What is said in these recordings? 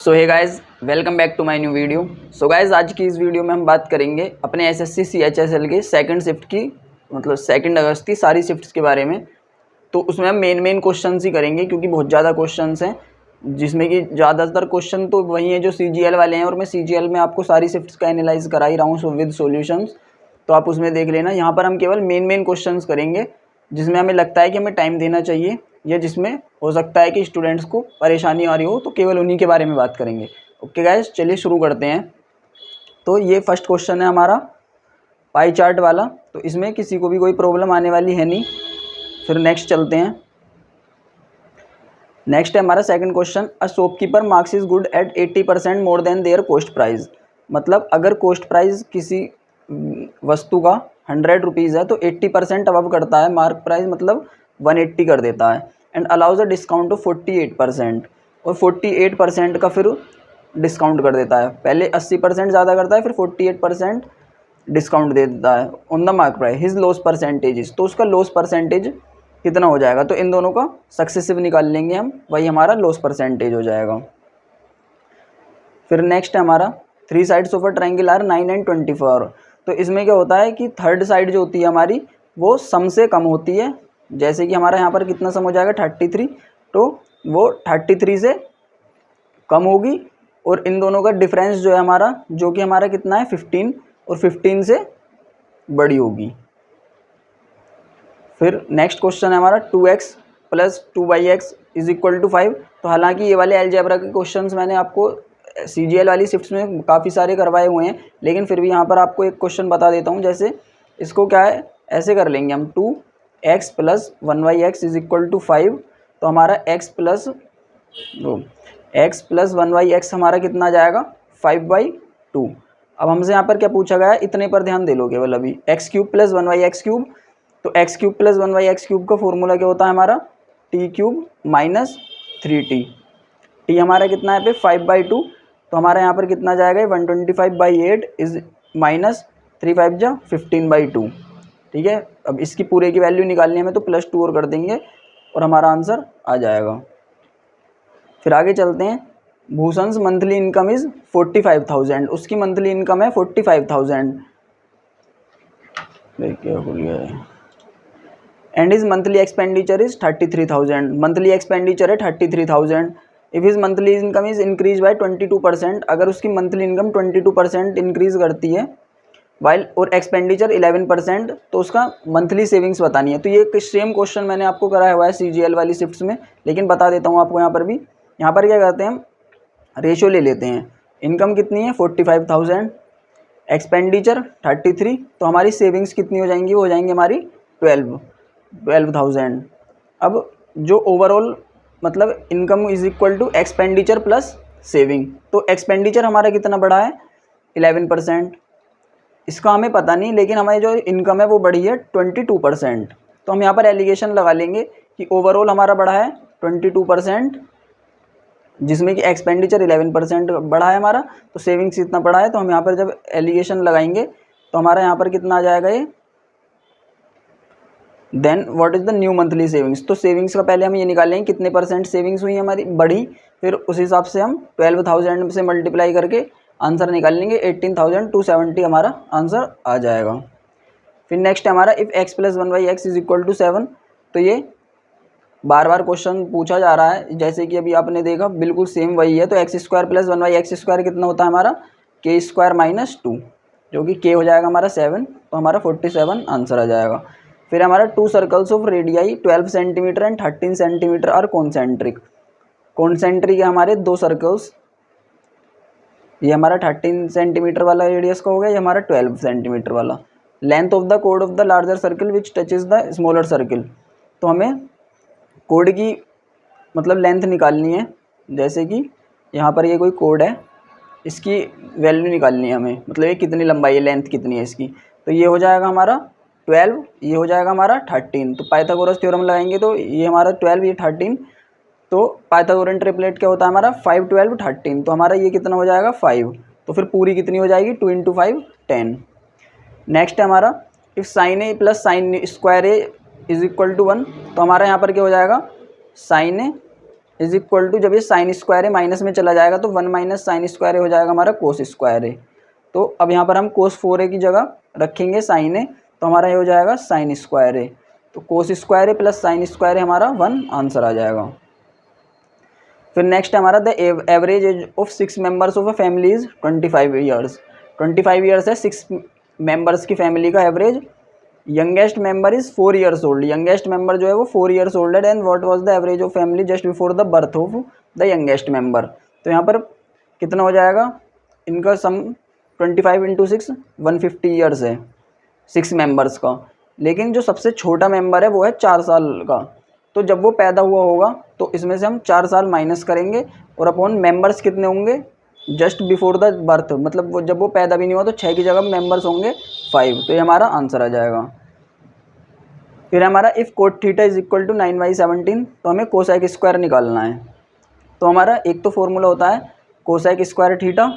So hey guys, welcome back to my new video. So guys, आज की इस video में हम बात करेंगे अपने एसएससी सीएचएसएल के सेकंड शिफ्ट की, मतलब 2 अगस्त की सारी शिफ्ट्स के बारे में। तो उसमें हम मेन क्वेश्चंस ही करेंगे क्योंकि बहुत ज़्यादा क्वेश्चंस हैं, जिसमें कि ज़्यादातर क्वेश्चन तो वही हैं जो सीजीएल वाले हैं, और मैं सीजीएल में आपको सारी शिफ्ट्स का एनालाइज करा ही रहा हूँ विद सॉल्यूशंस, तो आप उसमें देख लेना। यहाँ पर हम केवल मेन क्वेश्चंस करेंगे जिसमें हमें लगता है कि हमें टाइम देना चाहिए, या जिसमें हो सकता है कि स्टूडेंट्स को परेशानी आ रही हो, तो केवल उन्हीं के बारे में बात करेंगे। ओके गाइस, चलिए शुरू करते हैं। तो ये फर्स्ट क्वेश्चन है हमारा पाई चार्ट वाला, तो इसमें किसी को भी कोई प्रॉब्लम आने वाली है नहीं। फिर नेक्स्ट चलते हैं। नेक्स्ट है हमारा second question, a shopkeeper marks is good at 80% more than there cost price. मतलब अगर कॉस्ट प्राइस किसी वस्तु का 100 रुपीज़ है तो 80% अबव करता है मार्क प्राइस, मतलब 180 कर देता है। And allows a discount of 48%, और 48% का फिर डिस्काउंट कर देता है। पहले 80% ज़्यादा करता है, फिर 48% डिस्काउंट दे देता है on the mark price. His loss percentage, तो उसका लॉस परसेंटेज कितना हो जाएगा, तो इन दोनों का सक्सेसिव निकाल लेंगे हम, वही हमारा लॉस परसेंटेज हो जाएगा। फिर नेक्स्ट है हमारा 3 sides of a triangle are 9 and 24। तो इसमें क्या होता है कि थर्ड साइड जो होती है हमारी वो सम से कम होती है। जैसे कि हमारा यहाँ पर कितना सम हो जाएगा 33, तो वो 33 से कम होगी, और इन दोनों का डिफरेंस जो है हमारा, जो कि हमारा कितना है 15, और 15 से बड़ी होगी। फिर नेक्स्ट क्वेश्चन है हमारा 2x + 2y(x) = 5। तो हालांकि ये वाले अलजेब्रा के क्वेश्चंस मैंने आपको सीजीएल वाली शिफ्ट्स में काफ़ी सारे करवाए हुए हैं, लेकिन फिर भी यहाँ पर आपको एक क्वेश्चन बता देता हूँ। जैसे इसको क्या है, ऐसे कर लेंगे हम 2x + 1y(x) = 5। तो हमारा x + 1y(x) हमारा कितना आ जाएगा 5/2। अब हमसे यहाँ पर क्या पूछा गया है, इतने पर ध्यान दे लो केवल अभी, x³ + 1y(x³). तो x³ + 1y(x³ का फॉर्मूला क्या होता है हमारा, t³ - 3t। t हमारा कितना है पे 5/2, तो हमारा यहाँ पर कितना जाएगा 125/8 -3 5 जा 15/2। ठीक है, अब इसकी पूरे की वैल्यू निकालनी है हमें, तो +2 और कर देंगे और हमारा आंसर आ जाएगा। फिर आगे चलते हैं। भूषण मंथली इनकम इज़ 45,000, उसकी मंथली इनकम है 45,000। क्या भूल गया है। And his monthly expenditure is 33,000, monthly expenditure है 33,000। If his monthly income is increase by 22%, अगर उसकी मंथली इनकम 22% इंक्रीज करती है वाइल, और एक्सपेंडिचर 11%, तो उसका मंथली सेविंग्स बतानी है। तो ये सेम क्वेश्चन मैंने आपको कराया हुआ है सीजीएल वाली शिफ्ट्स में, लेकिन बता देता हूँ आपको यहाँ पर भी। यहाँ पर क्या करते हैं हम, रेशो ले लेते हैं। इनकम कितनी है 45,000, एक्सपेंडिचर 33, तो हमारी सेविंग्स कितनी हो जाएंगी, वो हो जाएंगी हमारी 12,000। अब जो ओवरऑल मतलब income is equal to expenditure plus saving, तो एक्सपेंडिचर हमारा कितना बढ़ा है 11%। इसका हमें पता नहीं, लेकिन हमारी जो इनकम है वो बढ़ी है 22%। तो हम यहाँ पर एलिगेशन लगा लेंगे कि ओवरऑल हमारा बढ़ा है 22%, जिसमें कि एक्सपेंडिचर 11% बढ़ा है हमारा, तो सेविंग्स इतना बढ़ा है। तो हम यहाँ पर जब एलिगेशन लगाएंगे तो हमारा यहाँ पर कितना आ जाएगा ये, then what is the new monthly savings. तो सेविंग्स का पहले हम ये निकालेंगे कितने % सेविंग्स हुई हमारी बढ़ी, फिर उस हिसाब से हम 12,000 से मल्टीप्लाई करके आंसर निकाल लेंगे। 18,270 हमारा आंसर आ जाएगा। फिर नेक्स्ट है हमारा इफ़ x + 1y(x) = 7। तो ये बार बार क्वेश्चन पूछा जा रहा है, जैसे कि अभी आपने देखा बिल्कुल सेम वही है। तो x² + 1y(x² कितना होता है हमारा k² - 2, जो कि k हो जाएगा हमारा 7, तो हमारा 47 आंसर आ जाएगा। फिर हमारा 2 circles of radii 12 centimetre and 13 centimetre are concentric. Concentric है हमारे 2 सर्कल्स, ये हमारा 13 सेंटीमीटर वाला रेडियस का हो गया, ये हमारा 12 सेंटीमीटर वाला। Length of the code of the larger circle which touches the smaller circle. तो हमें कोड की मतलब लेंथ निकालनी है। जैसे कि यहाँ पर ये कोई कोड है, इसकी वैल्यू निकालनी है हमें, मतलब ये कितनी लंबाई है, लेंथ कितनी है इसकी। तो ये हो जाएगा हमारा 12, ये हो जाएगा हमारा 13। तो पाइथागोरस थ्योरम लगाएंगे तो ये हमारा 12, ये 13। तो पाइथागोरन ट्रिपलेट क्या होता है हमारा 5 12 13, तो हमारा ये कितना हो जाएगा 5। तो फिर पूरी कितनी हो जाएगी 2 × 5 10। नेक्स्ट है हमारा if sin a + sin² a = 1। तो हमारा यहाँ पर क्या हो जाएगा sin a is equal to, जब ये साइन स्क्वायर है माइनस में चला जाएगा तो 1 माइनस साइन स्क्वायर हो जाएगा हमारा कोस स्क्वायर है। तो अब यहाँ पर हम कोस 4a की जगह रखेंगे साइन है, तो हमारा ये हो जाएगा साइन स्क्वायर है। तो कोस स्क्वायर है प्लस साइन स्क्वायर है हमारा 1 आंसर आ जाएगा। फिर नेक्स्ट है हमारा the average age of 6 members of a family is 25 years. 25 years है 6 मेंबर्स की फैमिली का average. Youngest member is 4 years old, youngest member जो है वो 4 ईयर्स ओल्ड है। And what was the average of family just before the birth of the youngest member. तो यहाँ पर कितना हो जाएगा इनका सम 25 इंटू 6 150 ईयर्स है 6 मेंबर्स का। लेकिन जो सबसे छोटा मेंबर है वो है 4 साल का। तो जब वो पैदा हुआ होगा तो इसमें से हम 4 साल माइनस करेंगे और अपॉन मेंबर्स कितने होंगे जस्ट बिफोर द बर्थ, मतलब वो जब वो पैदा भी नहीं हुआ तो 6 की जगह मेंबर्स होंगे 5। तो ये हमारा आंसर आ जाएगा। फिर हमारा if cot theta is equal to 9/17, तो हमें कोसेक स्क्वायर निकालना है। तो हमारा एक तो फॉर्मूला होता है cosec square theta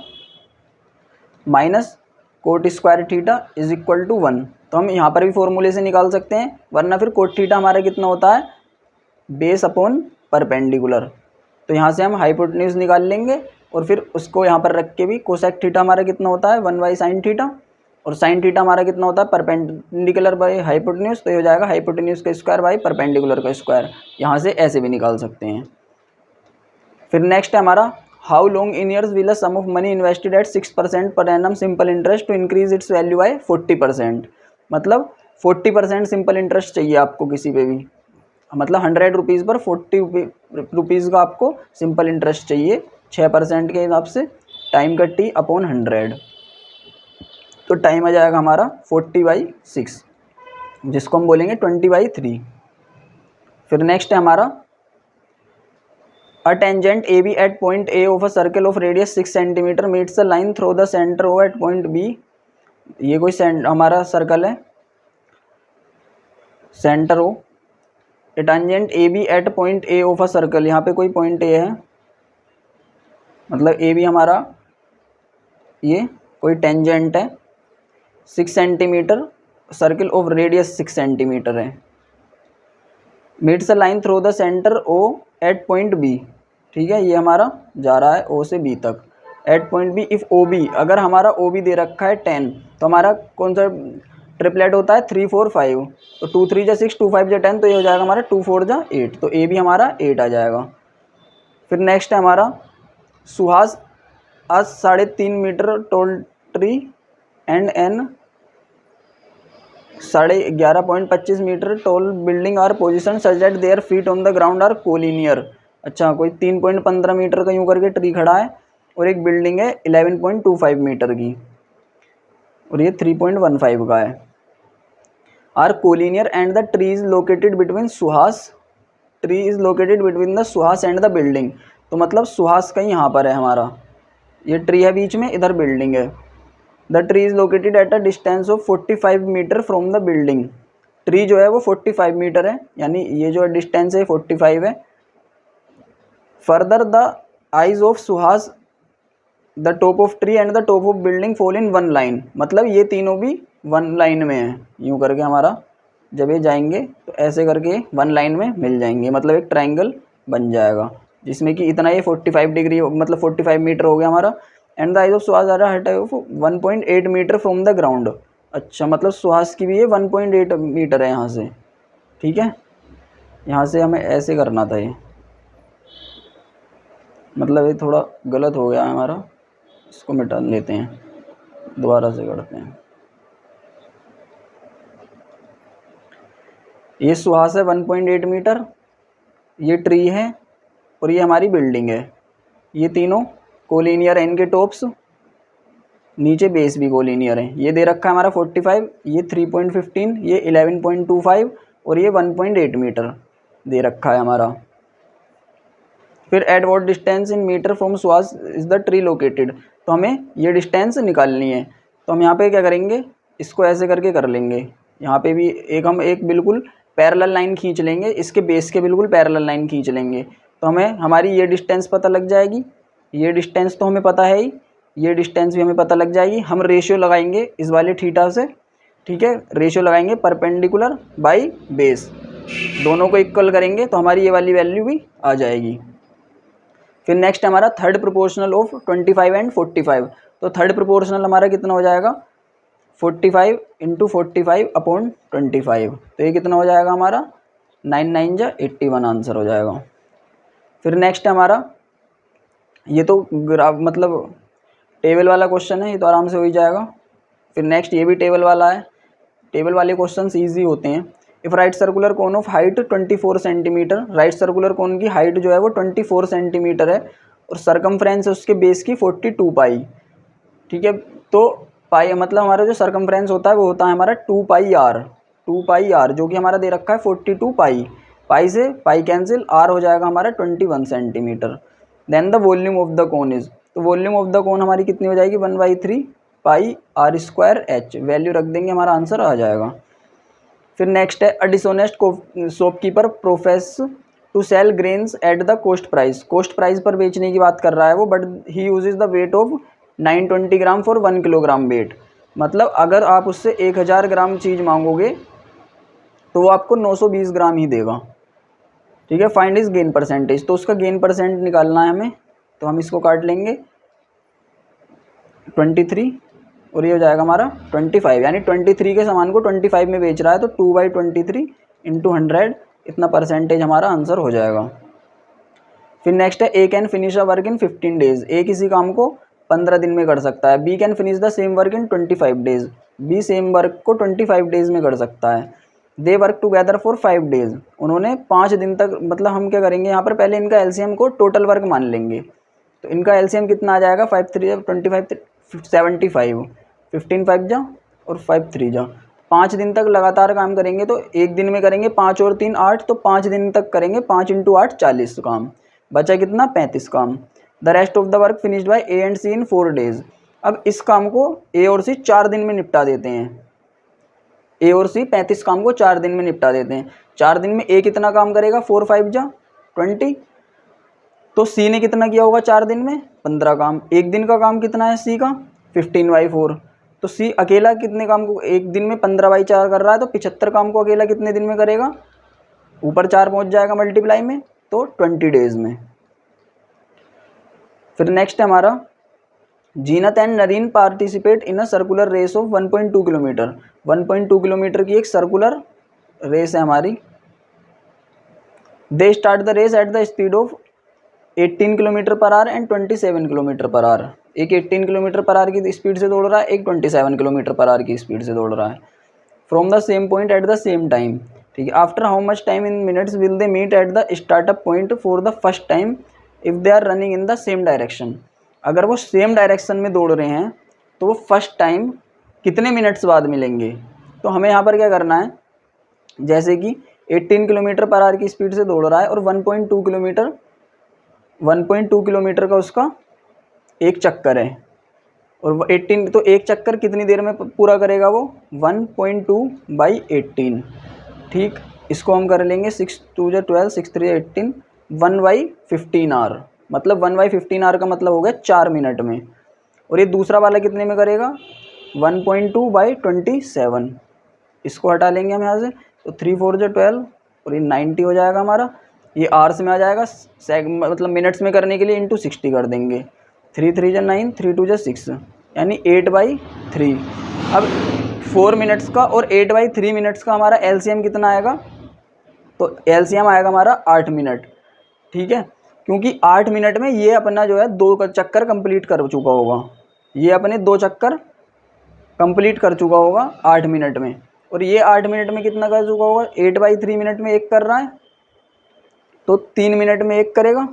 minus cot square theta is equal to 1। तो हम यहाँ पर भी फॉर्मूले से निकाल सकते हैं, वरना फिर कोट थीटा हमारा कितना होता है बेस अपॉन परपेंडिकुलर। तो यहाँ से हम हाइपोटेन्यूज निकाल लेंगे और फिर उसको यहाँ पर रख के भी कोसेक थीटा हमारा कितना होता है 1/sin थीटा, और साइन थीटा हमारा कितना होता है परपेंडिकुलर बाई हाइपोटेन्यूज। तो ये हो जाएगा हाइपोटेन्यूज का स्क्वायर बाई परपेंडिकुलर का स्क्वायर। यहाँ से ऐसे भी निकाल सकते हैं। फिर नेक्स्ट है हमारा how long in years will a sum of money invested at 6% per annum simple interest to increase its value by 40%। मतलब 40% सिंपल इंटरेस्ट चाहिए आपको किसी पे भी, मतलब 100 रुपीज़ पर 40 रुपीज़ का आपको सिंपल इंटरेस्ट चाहिए 6% के हिसाब से। टाइम का टी अपॉन 100, तो टाइम आ जाएगा हमारा 40/6, जिसको हम बोलेंगे 20/3। फिर नेक्स्ट है हमारा a tangent A B at point A of a circle of radius 6 centimetre meets the line through the centre O at point B. ये कोई हमारा सर्कल है centre O. A tangent A B at point A of a circle, यहाँ पे कोई point A है, मतलब A B हमारा ये कोई टेंजेंट है 6 centimeter, circle of radius 6 centimeter है। Meets a line through the centre O at point B. ठीक है, ये हमारा जा रहा है ओ से बी तक at point B. If O B, अगर हमारा ओ बी दे रखा है 10, तो हमारा कौन सा ट्रिपलेट होता है 3 4 5। तो 2 3 जा 6, 2 5 जा 10, तो ये हो जाएगा हमारा 2 4 जा 8। तो ए भी हमारा 8 आ जाएगा। फिर नेक्स्ट है हमारा सुहास आज 3.5 metre tall tree and an 11.25 metre tall building are position such that their feet on the ground are collinear. अच्छा, कोई 3.15 मीटर का यूँ करके ट्री खड़ा है और एक बिल्डिंग है 11.25 मीटर की और ये 3.15 का है। Are collinear and the tree is located between Suhas, tree is located between the Suhas and the building. तो मतलब सुहास कहीं यहाँ पर है हमारा, ये ट्री है बीच में, इधर बिल्डिंग है। The tree is located at a distance of 45 metre from the building. Tree जो है वो 45 मीटर है, यानी ये जो डिस्टेंस है 45 है। Further the eyes of Suhas the top of tree and the top of building fall in one line. मतलब ये तीनों भी वन लाइन में है, यूँ करके हमारा जब ये जाएंगे तो ऐसे करके वन लाइन में मिल जाएंगे, मतलब एक ट्रायंगल बन जाएगा जिसमें कि इतना ये 45 डिग्री मतलब 45 मीटर हो गया हमारा। And the eyes of Suhas are height of 1.8 metre from the ground. अच्छा, मतलब सुहास की भी ये 1.8 मीटर है यहाँ से। ठीक है, यहाँ से हमें ऐसे करना था, ये मतलब ये थोड़ा गलत हो गया है हमारा, इसको मिटा लेते हैं, दोबारा से करते हैं। ये सुहास है 1.8 मीटर, ये ट्री है और ये हमारी बिल्डिंग है। ये तीनों कोलिनियर है, इनके टॉप्स, नीचे बेस भी कोलिनियर है। ये दे रखा है हमारा 45, ये 3.15, ये 11.25 और ये 1.8 मीटर दे रखा है हमारा। फिर at what distance in metre from Suhas is the tree located. तो हमें ये डिस्टेंस निकालनी है। तो हम यहाँ पे क्या करेंगे, इसको ऐसे करके कर लेंगे। यहाँ पे भी हम एक बिल्कुल पैरेलल लाइन खींच लेंगे, इसके बेस के बिल्कुल पैरेलल लाइन खींच लेंगे, तो हमें हमारी ये डिस्टेंस पता लग जाएगी। ये डिस्टेंस तो हमें पता है ही, ये डिस्टेंस भी हमें पता लग जाएगी। हम रेशियो लगाएंगे इस वाले थीटा से, ठीक है, रेशियो लगाएंगे परपेंडिकुलर बाई बेस, दोनों को इक्वल करेंगे तो हमारी ये वाली वैल्यू भी आ जाएगी। फिर नेक्स्ट हमारा थर्ड प्रोपोर्शनल ऑफ 25 एंड 45। तो थर्ड प्रोपोर्शनल हमारा कितना हो जाएगा 45 इंटू 45 अपॉन 25। तो ये कितना हो जाएगा हमारा 9 9 जा 81 आंसर हो जाएगा। फिर नेक्स्ट हमारा ये तो ग्राफ मतलब टेबल वाला क्वेश्चन है, ये तो आराम से हो ही जाएगा। फिर नेक्स्ट ये भी टेबल वाला है। टेबल वाले क्वेश्चन ईजी होते हैं। If right circular cone of height 24 centimetre, right circular cone की हाइट जो है वो 24 सेंटीमीटर है और सरकमफ्रेंस उसके बेस की 42 पाई। ठीक है, तो पाई मतलब हमारा जो सरकमफ्रेंस होता है वो होता है हमारा 2 पाई आर, जो कि हमारा दे रखा है 42 पाई। पाई से पाई कैंसिल, आर हो जाएगा हमारा 21 centimeter. Then the volume of the cone is, तो वॉल्यूम ऑफ द कोन हमारी कितनी हो जाएगी 1/3 pi r square h. Value रख देंगे, हमारा आंसर आ जाएगा। फिर नेक्स्ट है a dishonest shopkeeper professes to sell grains at the cost price. Cost price पर बेचने की बात कर रहा है वो, but he uses the weight of 920 gram for 1 kilogram weight. मतलब अगर आप उससे 1000 ग्राम चीज़ मांगोगे तो वो आपको 920 ग्राम ही देगा। ठीक है, फाइंड इज गेन परसेंटेज, तो उसका गेन परसेंट निकालना है हमें। तो हम इसको काट लेंगे 23 और ये हो जाएगा हमारा 25, यानी 23 के सामान को 25 में बेच रहा है, तो 2/23 इंटू 100 इतना परसेंटेज हमारा आंसर हो जाएगा। फिर नेक्स्ट है A can finish a work in 15 days. A किसी काम को 15 दिन में कर सकता है। B can finish the same work in 25 days. B same work को 25 डेज में कर सकता है। They work together for 5 days. उन्होंने 5 दिन तक, मतलब हम क्या करेंगे यहाँ पर पहले इनका एलसीएम को टोटल वर्क मान लेंगे। तो इनका एलसीएम कितना आ जाएगा 5 3 25 75, 15 5 जा और 5 3 जा। 5 दिन तक लगातार काम करेंगे तो एक दिन में करेंगे 5 और 3 8, तो 5 दिन तक करेंगे 5 इंटू 8 40 काम, बचा कितना 35 काम। The rest of the work finished by A and C in 4 days. अब इस काम को ए और सी 4 दिन में निपटा देते हैं। ए और सी 35 काम को 4 दिन में निपटा देते हैं। 4 दिन में ए कितना काम करेगा 4 5 जा 20, तो सी ने कितना किया होगा 4 दिन में 15 काम। एक दिन का काम कितना है सी का 15/4, तो सी अकेला कितने काम को एक दिन में 15/4 कर रहा है, तो 75 काम को अकेला कितने दिन में करेगा, ऊपर 4 पहुंच जाएगा मल्टीप्लाई में, तो 20 डेज में। फिर नेक्स्ट है हमारा Zeenat and Nareen participate in a circular race of 1.2 kilometer. 1.2 kilometer की एक सर्कुलर रेस है हमारी। They start the race at the speed of 18 kilometer per hour and 27 kilometer per hour. एक 18 किलोमीटर पर आवर की स्पीड से दौड़ रहा है, एक 27 किलोमीटर पर आवर की स्पीड से दौड़ रहा है। From the same point at the same time. ठीक है, after how much time in minutes will they meet at the startup point for the first time if they are running in the same direction. अगर वो same direction में दौड़ रहे हैं तो वो फर्स्ट टाइम कितने मिनट्स बाद मिलेंगे। तो हमें यहाँ पर क्या करना है, जैसे कि 18 किलोमीटर पर आवर की स्पीड से दौड़ रहा है और 1.2 किलोमीटर का उसका एक चक्कर है, और 18, तो एक चक्कर कितनी देर में पूरा करेगा वो 1.2/18। ठीक, इसको हम कर लेंगे 6 2 12 6 3 18 1/15 आवर, मतलब 1/15 आवर का मतलब हो गया 4 मिनट में। और ये दूसरा वाला कितने में करेगा 1.2/27। इसको हटा लेंगे हम यहाँ से, तो 3 4 12 और ये 90 हो जाएगा हमारा। ये आवर्स में आ जाएगा, मतलब मिनट्स में करने के लिए इंटू 60 कर देंगे। 3 3 9 3 2 6, यानी 8/3। अब 4 मिनट्स का और 8/3 मिनट्स का हमारा एलसीएम कितना आएगा, तो एलसीएम आएगा हमारा 8 मिनट। ठीक है, क्योंकि 8 मिनट में ये अपना जो है 2 चक्कर कंप्लीट कर चुका होगा, ये अपने 2 चक्कर कंप्लीट कर चुका होगा 8 मिनट में। और ये 8 मिनट में कितना कर चुका होगा, 8/3 मिनट में एक कर रहा है, तो 3 मिनट में एक करेगा।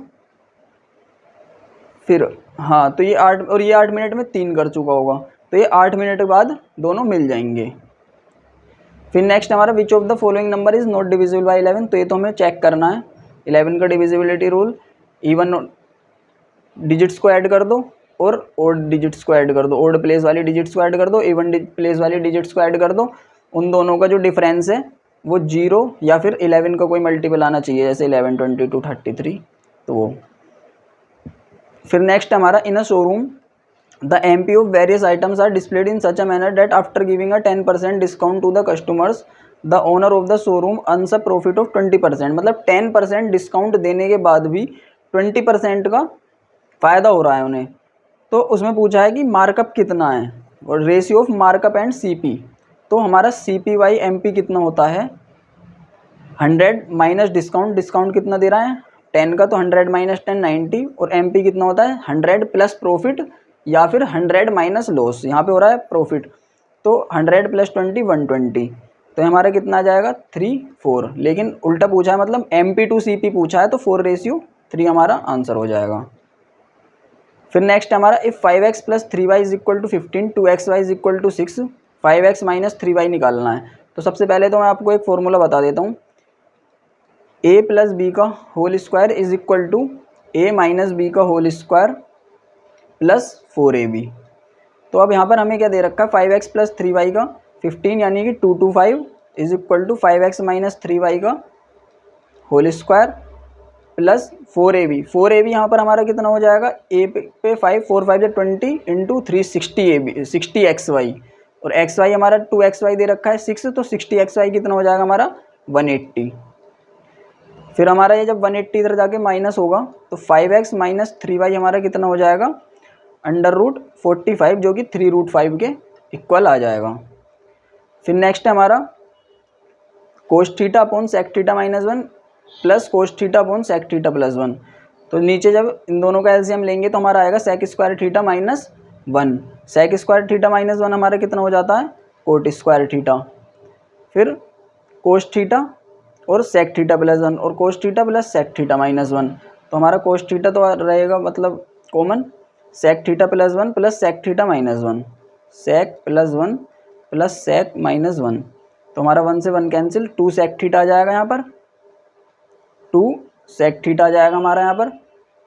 फिर हाँ, तो ये 8 और ये 8 मिनट में 3 कर चुका होगा, तो ये 8 मिनट बाद दोनों मिल जाएंगे। फिर नेक्स्ट हमारा which of the following number is not divisible by 11। तो ये तो हमें चेक करना है 11 का डिविजिबिलिटी रूल। इवन डिजिट्स को ऐड कर दो और ओड डिजिट्स को ऐड कर दो, ओड प्लेस वाली डिजिट्स को ऐड कर दो, इवन प्लेस वाली डिजिट्स को ऐड कर दो। उन दोनों का जो डिफरेंस है वो 0 या फिर 11 का कोई मल्टीपल आना चाहिए, जैसे 11 22 33, तो वो। फिर नेक्स्ट हमारा in a showroom the MP of various items are displayed in such a manner that after giving a 10% discount to the customers the owner of the showroom earns a profit of 20%। मतलब 10% discount देने के बाद भी 20% का फ़ायदा हो रहा है उन्हें। तो उसमें पूछा है कि मार्कअप कितना है और ratio of markup and CP. तो हमारा सीपी बाई एमपी कितना होता है 100 माइनस डिस्काउंट, डिस्काउंट कितना दे रहा है 10 का, तो 100 माइनस 10 90, और एमपी कितना होता है 100 प्लस प्रॉफिट या फिर 100 माइनस लॉस, यहाँ पे हो रहा है प्रॉफिट, तो 100 प्लस 20 120, तो हमारा कितना आ जाएगा 3 4। लेकिन उल्टा पूछा है, मतलब एमपी टू सीपी पूछा है, तो 4:3 हमारा आंसर हो जाएगा। फिर नेक्स्ट हमारा if 5x plus 3y is equal to 15, 2xy is equal to 6, 5x minus 3y निकालना है। तो सबसे पहले तो मैं आपको एक फॉर्मूला बता देता हूँ, a प्लस बी का whole square is equal to a minus B का होल स्क्वायर प्लस 4ab। तो अब यहाँ पर हमें क्या दे रखा है 5x प्लस 3y का 15 यानी कि 225 is equal to 5x minus 3y का whole square plus 4ab। 4ab यहाँ पर हमारा कितना हो जाएगा, a पे 5 4 5 20 इंटू 360 60xy, और xy हमारा 2xy दे रखा है 6, तो 60xy कितना हो जाएगा हमारा 180। फिर हमारा ये जब 180 इधर जाके माइनस होगा तो 5x माइनस 3y हमारा कितना हो जाएगा √45, जो कि 3√5 के इक्वल आ जाएगा। फिर नेक्स्ट है हमारा cos theta upon sec theta minus 1 plus cos theta upon sec theta plus 1। तो नीचे जब इन दोनों का एलसीएम लेंगे तो हमारा आएगा sec square theta minus 1, sec square theta minus 1 हमारा कितना हो जाता है कोट स्क्वायर थीटा, फिर कोस थीटा और सेक थीटा प्लस 1 और cos theta plus sec theta minus 1। तो हमारा कोस थीटा तो रहेगा मतलब common, sec theta plus 1 plus sec theta minus 1, sec plus 1 plus sec minus 1, तो हमारा 1 से 1 कैंसिल, 2 सेक थीटा आ जाएगा यहाँ पर, 2 सेक थीटा आ जाएगा हमारा यहाँ पर।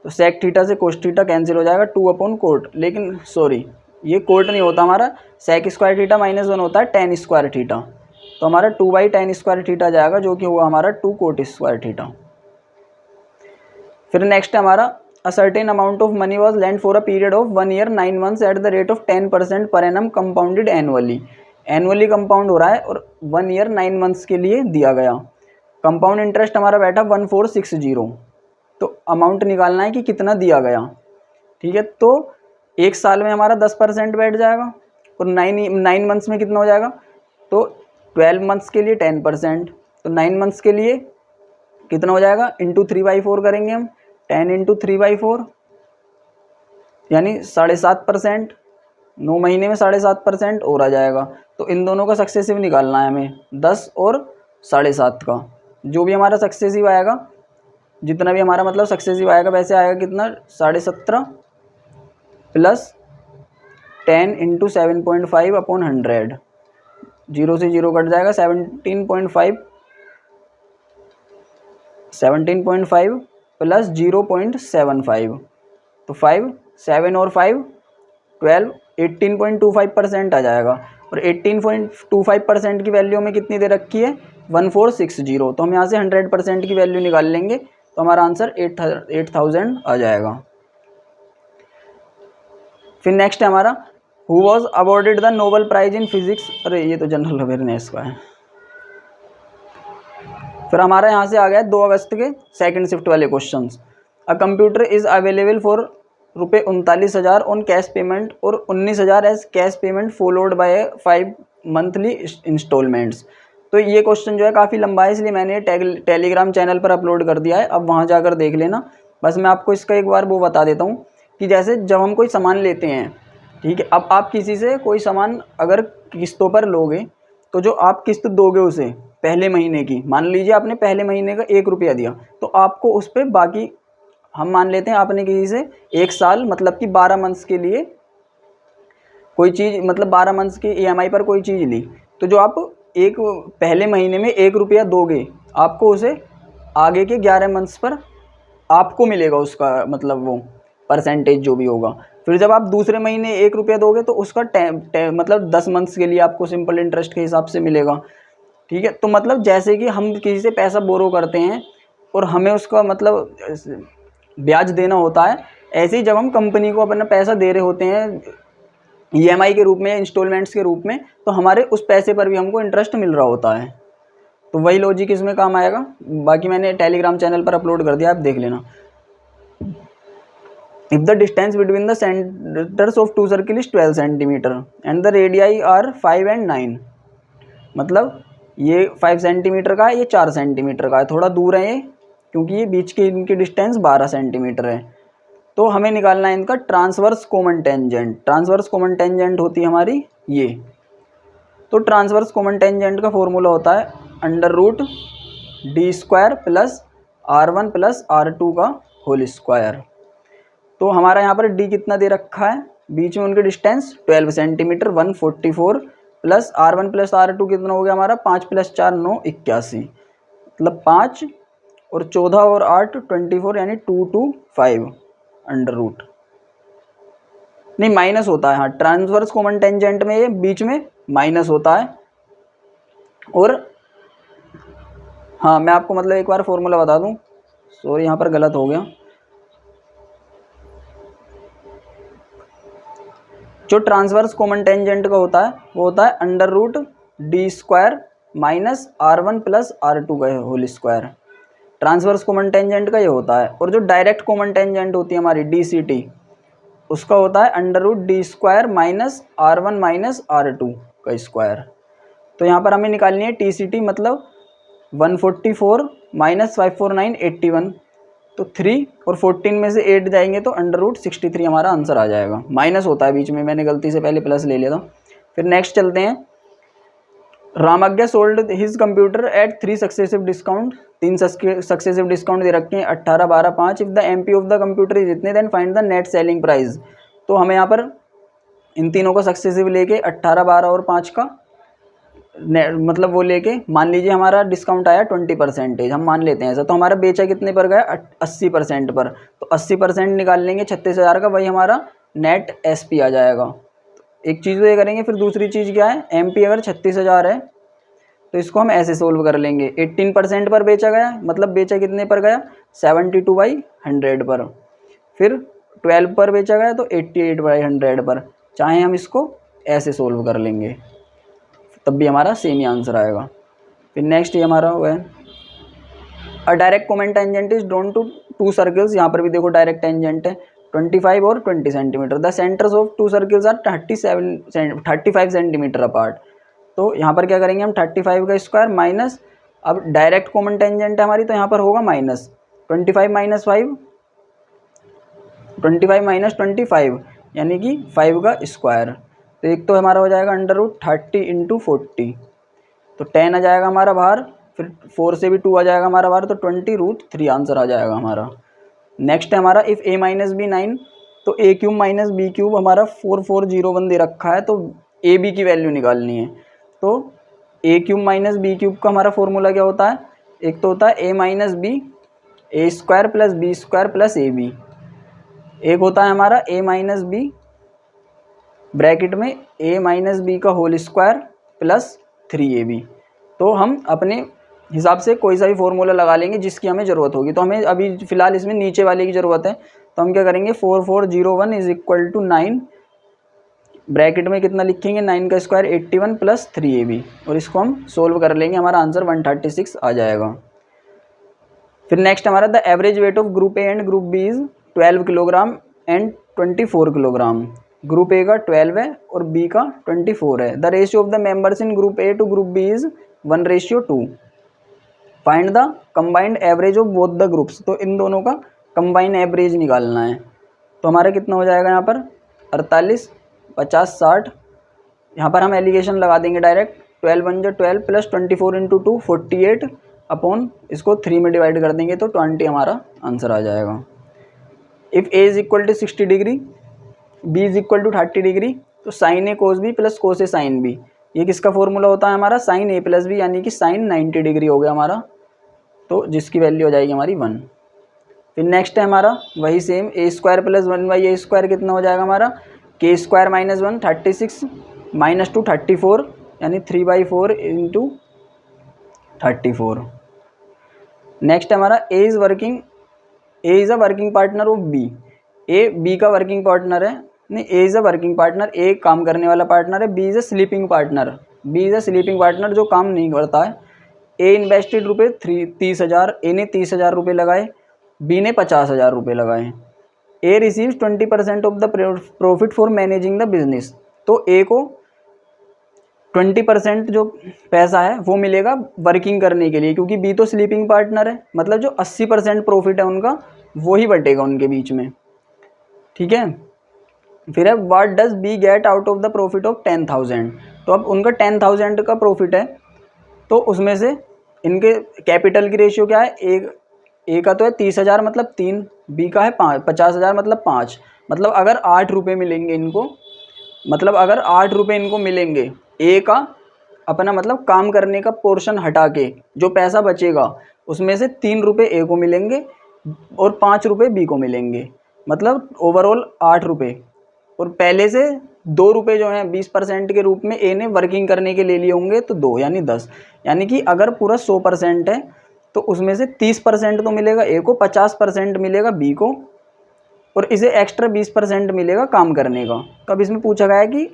तो सेक थीटा से कोस थीटा कैंसिल हो जाएगा, 2 अपॉन कोट, लेकिन सॉरी ये कोट नहीं होता हमारा, सेक स्क्वायर थीटा माइनस 1 होता है टेन स्क्वायर थीटा, तो हमारा 2/10 स्क्वायर थीटा जाएगा, जो कि हुआ हमारा 2 कोट स्क्वायर थीटा। फिर नेक्स्ट हमारा a certain amount of money was lend for a period of 1 year 9 months at the rate of 10% per annum compounded annually. Annually compound हो रहा है और 1 year 9 months के लिए दिया गया। कंपाउंड इंटरेस्ट हमारा बैठा 1460, तो अमाउंट निकालना है कि कितना दिया गया, ठीक है। तो एक साल में हमारा 10% बैठ जाएगा और 9 मंथ्स में कितना हो जाएगा, तो 12 मंथ्स के लिए 10%, तो 9 मंथ्स के लिए कितना हो जाएगा इंटू 3/4 करेंगे हम, 10 इंटू 3/4 यानी 7.5%, 9 महीने में 7.5% और आ जाएगा। तो इन दोनों का सक्सेसिव निकालना है हमें 10 और 7.5 का, जो भी हमारा सक्सेसिव आएगा, जितना भी हमारा मतलब सक्सेसिव आएगा वैसे आएगा कितना 17.5 प्लस 10 इंटू 7.5 अपॉन 100, 0 से 0 कट जाएगा, 17.5 प्लस 0.75, तो 5 7 और 5 12 18.25% आ जाएगा, और 18.25% की वैल्यू में कितनी दे रखी है 1460, तो हम यहाँ से 100% की वैल्यू निकाल लेंगे, तो हमारा आंसर 8000 आ जाएगा। फिर नेक्स्ट है हमारा who was awarded the Nobel prize in physics, अरे ये तो जनरल अवेयरनेस का है। फिर हमारा यहाँ से आ गया 2 अगस्त के सेकंड शिफ्ट वाले questions. A computer is available for ₹39,000 on cash payment और 19,000 as cash payment followed by 5 monthly instalments. तो ये क्वेश्चन जो है काफ़ी लंबा है, इसलिए मैंने टेलीग्राम चैनल पर अपलोड कर दिया है, अब वहाँ जाकर देख लेना। बस मैं आपको इसका एक बार वो बता देता हूँ कि जैसे जब हम कोई सामान लेते हैं, ठीक है, अब आप किसी से कोई सामान अगर किस्तों पर लोगे, तो जो आप किस्त दोगे उसे पहले महीने की, मान लीजिए आपने पहले महीने का 1 रुपया दिया, तो आपको उस पर बाकी, हम मान लेते हैं आपने किसी से 1 साल मतलब कि 12 मंथ्स के लिए कोई चीज़, मतलब 12 मंथ्स की EMI पर कोई चीज़ ली, तो जो आप एक पहले महीने में 1 रुपया दोगे, आपको उसे आगे के 11 मंथ्स पर आपको मिलेगा उसका, मतलब वो परसेंटेज जो भी होगा। फिर जब आप दूसरे महीने 1 रुपया दोगे तो उसका मतलब 10 मंथ्स के लिए आपको सिंपल इंटरेस्ट के हिसाब से मिलेगा, ठीक है। तो मतलब जैसे कि हम किसी से पैसा बोरो करते हैं और हमें उसका मतलब ब्याज देना होता है, ऐसे ही जब हम कंपनी को अपना पैसा दे रहे होते हैं EMI के रूप में, इंस्टॉलमेंट्स के रूप में, तो हमारे उस पैसे पर भी हमको इंटरेस्ट मिल रहा होता है। तो वही लॉजिक इसमें काम आएगा। बाकी मैंने टेलीग्राम चैनल पर अपलोड कर दिया, आप देख लेना। If the distance between the centres of two circle is 12 centimetre and the radii are 5 and 9, मतलब ये 5 सेंटीमीटर का है, ये 4 सेंटीमीटर का है, थोड़ा दूर है ये, क्योंकि ये बीच की इनकी डिस्टेंस 12 सेंटीमीटर है। तो हमें निकालना है इनका transverse common tangent. Transverse common tangent होती है हमारी ये। तो ट्रांसवर्स कॉमन टेंजेंट का फॉर्मूला होता है √d² plus r1 plus r2 का होल स्क्वायर। तो हमारा यहाँ पर d कितना दे रखा है, बीच में उनकी distance 12 centimetre 144 plus r1 plus r2 कितना हो गया हमारा 5 + 4 9 81, मतलब 5 और 14 और 8 24, यानी 225 √। नहीं माइनस होता है, हाँ ट्रांसवर्स कॉमन टेंजेंट में ये बीच में माइनस होता है। और हाँ मैं आपको मतलब एक बार फॉर्मूला बता दूं, सॉरी यहाँ पर गलत हो गया। जो ट्रांसवर्स कॉमन टेंजेंट का होता है वो होता है √d² minus r1 plus r2 का whole square. Transverse common tangent का ये होता है। और जो डायरेक्ट कॉमन टेंजेंट होती है हमारी DCT, उसका होता है √d² minus r1 minus r2 का स्क्वायर। तो यहाँ पर हमें निकालनी है TCT, मतलब 144 माइनस 549 81, तो 3 और 14 में से 8 जाएंगे तो √63 हमारा आंसर आ जाएगा। माइनस होता है बीच में, मैंने गलती से पहले प्लस ले लिया था। फिर नेक्स्ट चलते हैं। Ramagya sold his computer at 3 successive discount. 3 successive discount दे रखे हैं 18 12 5। If the MP of the computer is इतने then find the net selling price. तो हमें यहाँ पर इन तीनों को सक्सेसिव लेके 18 12 और 5 का मतलब वो लेके मान लीजिए हमारा डिस्काउंट आया 20%, हम मान लेते हैं ऐसा। तो हमारा बेचा कितने पर गया 80% पर, तो 80% निकाल लेंगे 36,000 का, वही हमारा नेट SP आ जाएगा। एक चीज़ तो ये करेंगे। फिर दूसरी चीज़ क्या है, MP अगर 36,000 है तो इसको हम ऐसे सोल्व कर लेंगे। 18% पर बेचा गया, मतलब बेचा कितने पर गया 72/100 पर। फिर 12 पर बेचा गया तो 88/100 पर। चाहे हम इसको ऐसे सोल्व कर लेंगे तब भी हमारा सेम ही आंसर आएगा। फिर नेक्स्ट ये हमारा वो है a direct common tangent is drawn to 2 circles. यहाँ पर भी देखो डायरेक्ट टेंजेंट है 25 और 20 centimetre. The centres of 2 circles are 35 centimetre apart. तो यहाँ पर क्या करेंगे हम 35 का स्क्वायर माइनस, अब डायरेक्ट कॉमन टेंजेंट है हमारी तो यहाँ पर होगा माइनस 25 माइनस 5, 25 माइनस 25 यानी कि 5 का स्क्वायर। तो एक तो हमारा हो जाएगा √30 × 40, तो 10 आ जाएगा हमारा बाहर। फिर 4 से भी 2 आ जाएगा हमारा बाहर, तो 20√3 आंसर आ जाएगा हमारा। नेक्स्ट है हमारा इफ़ a माइनस बी 9, तो a³ माइनस b³ हमारा 4401 दे रखा है, तो a b की वैल्यू निकालनी है। तो a³ माइनस b³ का हमारा फॉर्मूला क्या होता है, एक तो होता है a minus B a² plus b² plus ab, एक होता है हमारा a माइनस बी ब्रैकेट में a माइनस बी का होल स्क्वायर प्लस 3ab। तो हम अपने हिसाब से कोई सा भी फॉर्मूला लगा लेंगे जिसकी हमें ज़रूरत होगी। तो हमें अभी फ़िलहाल इसमें नीचे वाले की ज़रूरत है, तो हम क्या करेंगे 4401 इज इक्वल टू 9 ब्रैकेट में कितना लिखेंगे 9 का स्क्वायर 81 प्लस 3ab, और इसको हम सोल्व कर लेंगे, हमारा आंसर 136 आ जाएगा। फिर नेक्स्ट हमारा the average weight of group A and group B is 12 kilogram and 24 kilogram. Group A का 12 है और बी का 24 है। The ratio of the members in group A to group B is 1:2। Find the combined average of both the groups. तो इन दोनों का combine average निकालना है। तो हमारा कितना हो जाएगा यहाँ पर 48 50 60। यहाँ पर हम एलिगेशन लगा देंगे डायरेक्ट, 12 1 12 प्लस 24 × 2 48 अपॉन इसको 3 में डिवाइड कर देंगे तो 20 हमारा आंसर आ जाएगा। If a is equal to 60 degree b is equal to 30 degree, तो sin A cos B plus cos A sin B, ये किसका फॉर्मूला होता है हमारा साइन ए प्लस बी, यानी कि साइन 90 डिग्री हो गया हमारा, तो जिसकी वैल्यू हो जाएगी हमारी 1। फिर नेक्स्ट है हमारा वही सेम a² प्लस 1/a² कितना हो जाएगा हमारा k² माइनस 1 36 माइनस 2 34, यानी 3/4 × 34। नेक्स्ट है हमारा a is a working partner of b। a b का वर्किंग पार्टनर है, नहीं a is a working partner, a काम करने वाला पार्टनर है, b is a sleeping partner जो काम नहीं करता है। a इन्वेस्टेड रुपये 30,000, a ने 30,000 रुपये लगाए, b ने 50,000 रुपये लगाए। A receives 20% of the profit for managing the business. तो ए को 20% जो पैसा है वो मिलेगा वर्किंग करने के लिए, क्योंकि बी तो स्लीपिंग पार्टनर है, मतलब जो 80% प्रॉफिट है उनका वो ही बटेगा उनके बीच में। ठीक है, फिर है what does B get out of the profit of 10,000। तो अब उनका 10,000 का प्रॉफिट है, तो उसमें से इनके कैपिटल की रेशियो क्या है, ए का तो है 30,000 मतलब 3, बी का है 50,000 मतलब 5। मतलब अगर 8 रुपये मिलेंगे इनको, मतलब अगर 8 रुपये इनको मिलेंगे ए का अपना मतलब काम करने का पोर्शन हटा के जो पैसा बचेगा उसमें से 3 रुपये ए को मिलेंगे और 5 रुपये बी को मिलेंगे, मतलब ओवरऑल 8 रुपये। और पहले से 2 रुपये जो हैं 20% के रूप में ए ने वर्किंग करने के ले लिए होंगे, तो 2 यानी 10। यानी कि अगर पूरा 100% है तो उसमें से 30% तो मिलेगा ए को, 50% मिलेगा बी को, और इसे एक्स्ट्रा 20% मिलेगा काम करने का। तो अब इसमें पूछा गया है कि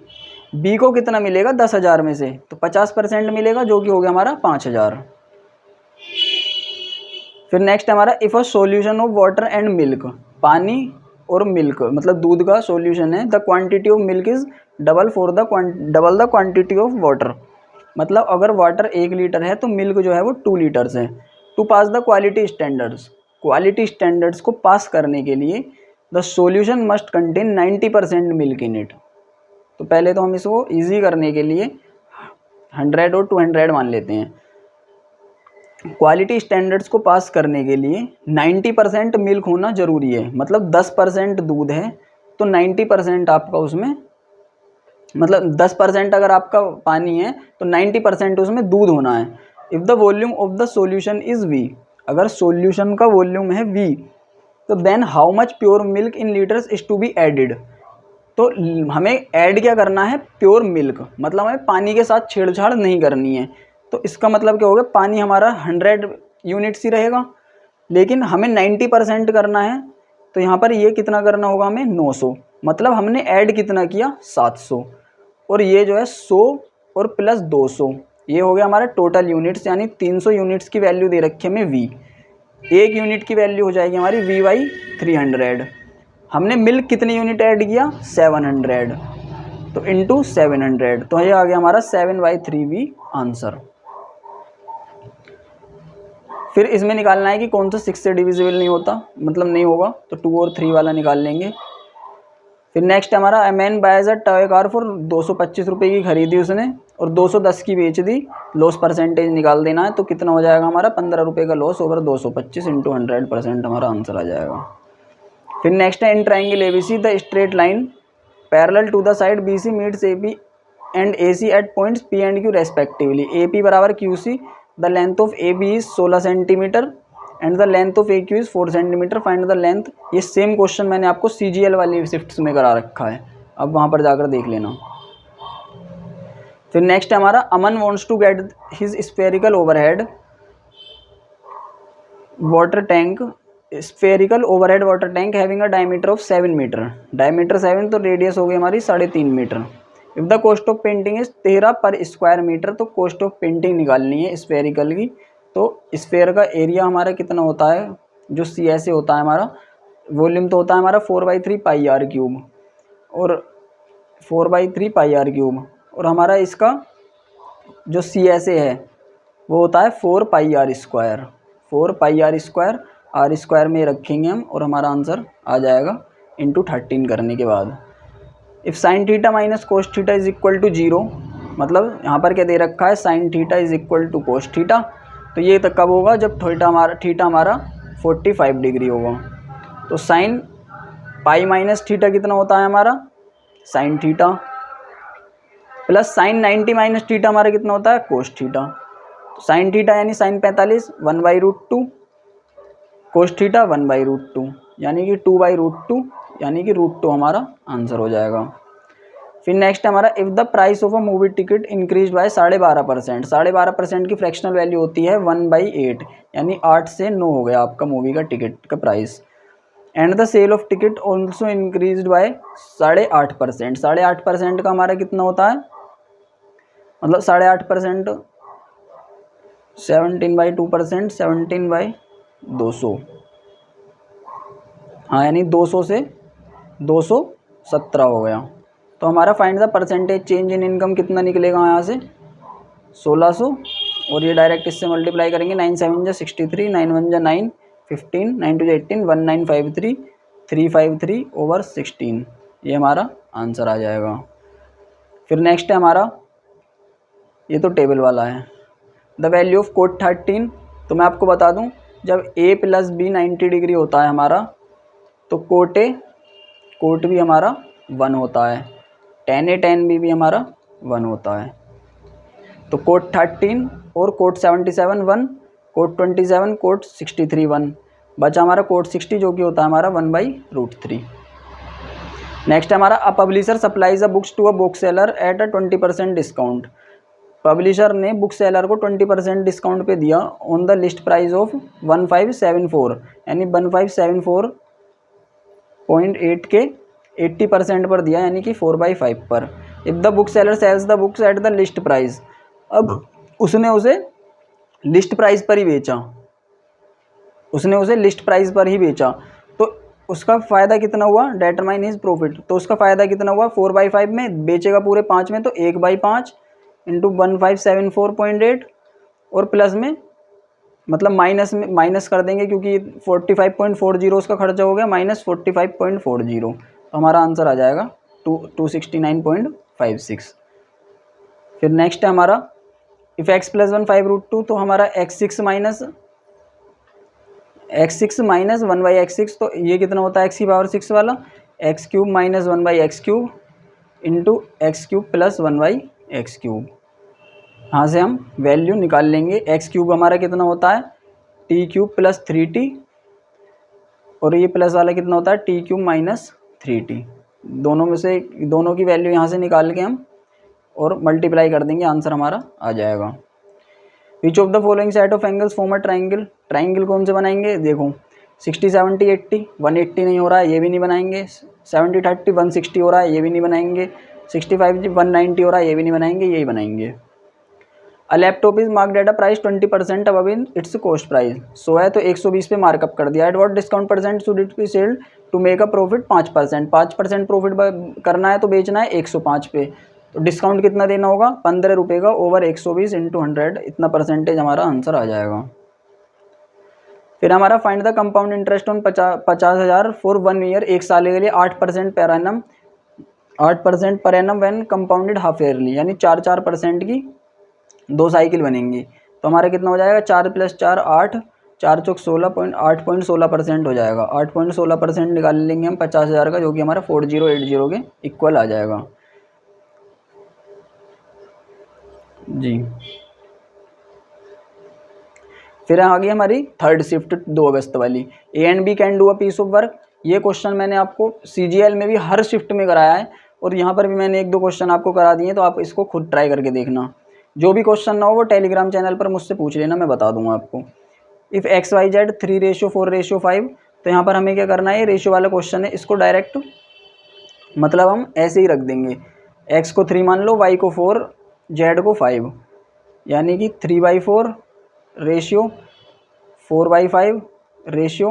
बी को कितना मिलेगा 10,000 में से, तो 50% मिलेगा जो कि हो गया हमारा 5,000। फिर नेक्स्ट हमारा if a solution of water and milk, पानी और मिल्क मतलब दूध का सॉल्यूशन है, the quantity of milk is double the quantity of water. मतलब अगर वाटर 1 लीटर है तो मिल्क जो है वो 2 लीटर्स है। To pass the quality standards को पास करने के लिए the solution must contain 90% milk in it. तो पहले तो हम इसको ईजी करने के लिए 100 और 200 मान लेते हैं। क्वालिटी स्टैंडर्ड्स को पास करने के लिए 90% मिल्क होना ज़रूरी है, मतलब 10% दूध है तो 90% आपका उसमें, मतलब 10% अगर आपका पानी है तो 90% उसमें दूध होना है। If the volume of the solution is V, अगर सॉल्यूशन का वॉल्यूम है वी, तो then how much pure milk in litres is to be added. तो हमें ऐड क्या करना है, प्योर मिल्क, मतलब हमें पानी के साथ छेड़छाड़ नहीं करनी है। तो इसका मतलब क्या होगा, पानी हमारा 100 यूनिट्स ही रहेगा, लेकिन हमें 90% करना है, तो यहाँ पर ये कितना करना होगा हमें 900, मतलब हमने ऐड कितना किया 700, और ये जो है 100 और प्लस 200, ये हो गया हमारा टोटल यूनिट्स, यानी 300 यूनिट्स की वैल्यू दे रखी है हमें वी। 1 यूनिट की वैल्यू हो जाएगी हमारी वी बाई 300। हमने मिल्क कितनी यूनिट ऐड किया 700, तो इंटू 700, तो ये आ गया हमारा 7/3V आंसर। फिर इसमें निकालना है कि कौन सा 6 से डिविजिबल नहीं होता, मतलब नहीं होगा, तो 2 और 3 वाला निकाल लेंगे। फिर नेक्स्ट हमारा a man boys a toy car for 225 रुपये की खरीदी उसने और 210 की बेच दी, लॉस परसेंटेज निकाल देना है। तो कितना हो जाएगा हमारा 15 रुपये का लॉस ओवर 225 इंटू 100% हमारा आंसर आ जाएगा। फिर नेक्स्ट है in triangle ABC the straight line parallel to the side BC meets AP and AC at points P and Q respectively. AP बराबर QC, the length of A B is 16 centimeter and the length of A Q is 4 centimeter, find the length. ये same question मैंने आपको CGL वाली shifts में करा रखा है, अब वहाँ पर जाकर देख लेना। फिर नेक्स्ट हमारा Aman wants to get his spherical overhead water tank, spherical overhead water tank having a diameter of 7 meter, diameter 7 तो रेडियस हो गई हमारी 3.5 meter. If the cost of painting is 13 per square meter, तो कॉस्ट ऑफ पेंटिंग निकालनी है spherical की। तो sphere का एरिया हमारा कितना होता है, जो CSA होता है हमारा, वॉल्यूम तो होता है हमारा 4/3 पाई आर क्यूब, और 4/3 पाई आर क्यूब, और हमारा इसका जो CSA है वो होता है 4 pi r square, 4 pi r square, r square में रखेंगे हम, और हमारा आंसर आ जाएगा इंटू 13 करने के बाद। If sin theta minus cos theta is equal to 0, मतलब यहाँ पर क्या दे रखा है sin theta is equal to cos theta, तो ये तक कब होगा जब थीटा हमारा 45 डिग्री होगा। तो साइन पाई माइनस थीटा कितना होता है हमारा sine theta, plus sign 90 minus theta हमारा कितना होता है कोस थीटा। तो साइन थीटा यानी साइन 45 1/√2, कोस थीटा 1/√2, यानी कि 2/√2, यानी कि √2 हमारा आंसर हो जाएगा। फिर नेक्स्ट हमारा if the price of a movie ticket increase by 12.5%, 12.5% की फ्रैक्शनल वैल्यू होती है 1/8, यानी 8 से 9 हो गया आपका मूवी का टिकट का price. And the sale of ticket also increase by 8.5%, 8.5% का हमारा कितना होता है, मतलब 8.5% 17/2%, 17/200, हाँ यानी 200 से 217 हो गया। तो हमारा find the percentage change in income कितना निकलेगा यहाँ से 1600, और ये डायरेक्ट इससे मल्टीप्लाई करेंगे 9 7 जा 63, 9 1 जा 9, 15, 9 2 जा 18, 1953, 353 ओवर 16, ये हमारा आंसर आ जाएगा। फिर नेक्स्ट है हमारा, ये तो टेबल वाला है, द वैल्यू ऑफ कोट 13। तो मैं आपको बता दूं, जब a + b 90 डिग्री होता है हमारा, तो कोट a कोट b हमारा 1 होता है, tan a tan b भी हमारा 1 होता है। तो कोट 13 और कोट 77 1, कोट 27, कोट 63 1, बचा हमारा कोट 60 जो कि होता है हमारा 1/√3। नेक्स्ट हमारा, a publisher supplies a books to a book seller at a 20% discount. Publisher ने बुक सेलर को 20% डिस्काउंट पे दिया on the list price of 1574, यानी 1574.8 के 80% पर दिया, यानी कि 4/5 पर। If the book seller sales the books at the list price, अब उसने उसे लिस्ट प्राइस पर ही बेचा, उसने उसे लिस्ट प्राइस पर ही बेचा, तो उसका फ़ायदा कितना हुआ, डिटरमाइन हिज प्रॉफिट। तो उसका फ़ायदा कितना हुआ 4/5 में, बेचेगा पूरे 5 में, तो 1/5 इंटू 1574.8, और प्लस में मतलब माइनस में माइनस कर देंगे क्योंकि 45.40 उसका खर्चा हो गया, माइनस 45.40, तो हमारा आंसर आ जाएगा 269.56। फिर नेक्स्ट है हमारा, इफ़ x + 1 5√2, तो हमारा x6 माइनस 1/x6, तो ये कितना होता है x⁴ वाला, x³ - 1/x³ into x³ + 1/x³। यहाँ से हम वैल्यू निकाल लेंगे, x³ हमारा कितना होता है t³ + 3t, और ये प्लस वाला कितना होता है t³ - 3t। दोनों में से दोनों की वैल्यू यहाँ से निकाल के हम और मल्टीप्लाई कर देंगे, आंसर हमारा आ जाएगा। Which of the following set of angles form a triangle. Triangle कौन से बनाएंगे, देखो 60 70 80, 180 नहीं हो रहा है, ये भी नहीं बनाएंगे। 70 30 160 हो रहा है, ये भी नहीं बनाएंगे। 65 190 हो रहा है, ये भी नहीं बनाएंगे, यही बनाएंगे। A laptop is marked at a price 20% above in its cost price. 100 है तो 120 पे मार्कअप कर दिया। At what discount percent should it be sold to make a profit 5%। 5% profit करना है तो बेचना है 105 पे, तो डिस्काउंट कितना देना होगा 15 रुपये का ओवर 120 इंटू 100, इतना परसेंटेज हमारा आंसर आ जाएगा। फिर हमारा find the compound interest on 50,000 for 1 year, 1 साल के लिए 8% per annum, 8% per annum when compounded half yearly, यानी 4% की 2 साइकिल बनेंगी। तो हमारा कितना हो जाएगा 4 + 4 8, 4 चौक 8.16% हो जाएगा। 8.16% निकाल लेंगे हम 50,000 का, जो कि हमारा 4080 के इक्वल आ जाएगा जी। फिर आ गई हमारी थर्ड शिफ्ट 2 अगस्त वाली, A and B can do a piece of work. ये क्वेश्चन मैंने आपको CGL में भी हर शिफ्ट में कराया है, और यहाँ पर भी मैंने 1-2 क्वेश्चन आपको करा दिए, तो आप इसको खुद ट्राई करके देखना। जो भी क्वेश्चन ना हो वो टेलीग्राम चैनल पर मुझसे पूछ लेना, मैं बता दूंगा आपको। इफ़ XYZ 3:4:5, तो यहाँ पर हमें क्या करना है, रेशियो वाला क्वेश्चन है, इसको डायरेक्ट मतलब हम ऐसे ही रख देंगे, x को 3 मान लो, y को 4, z को 5, यानी कि 3/4 रेशियो 4/5 रेशियो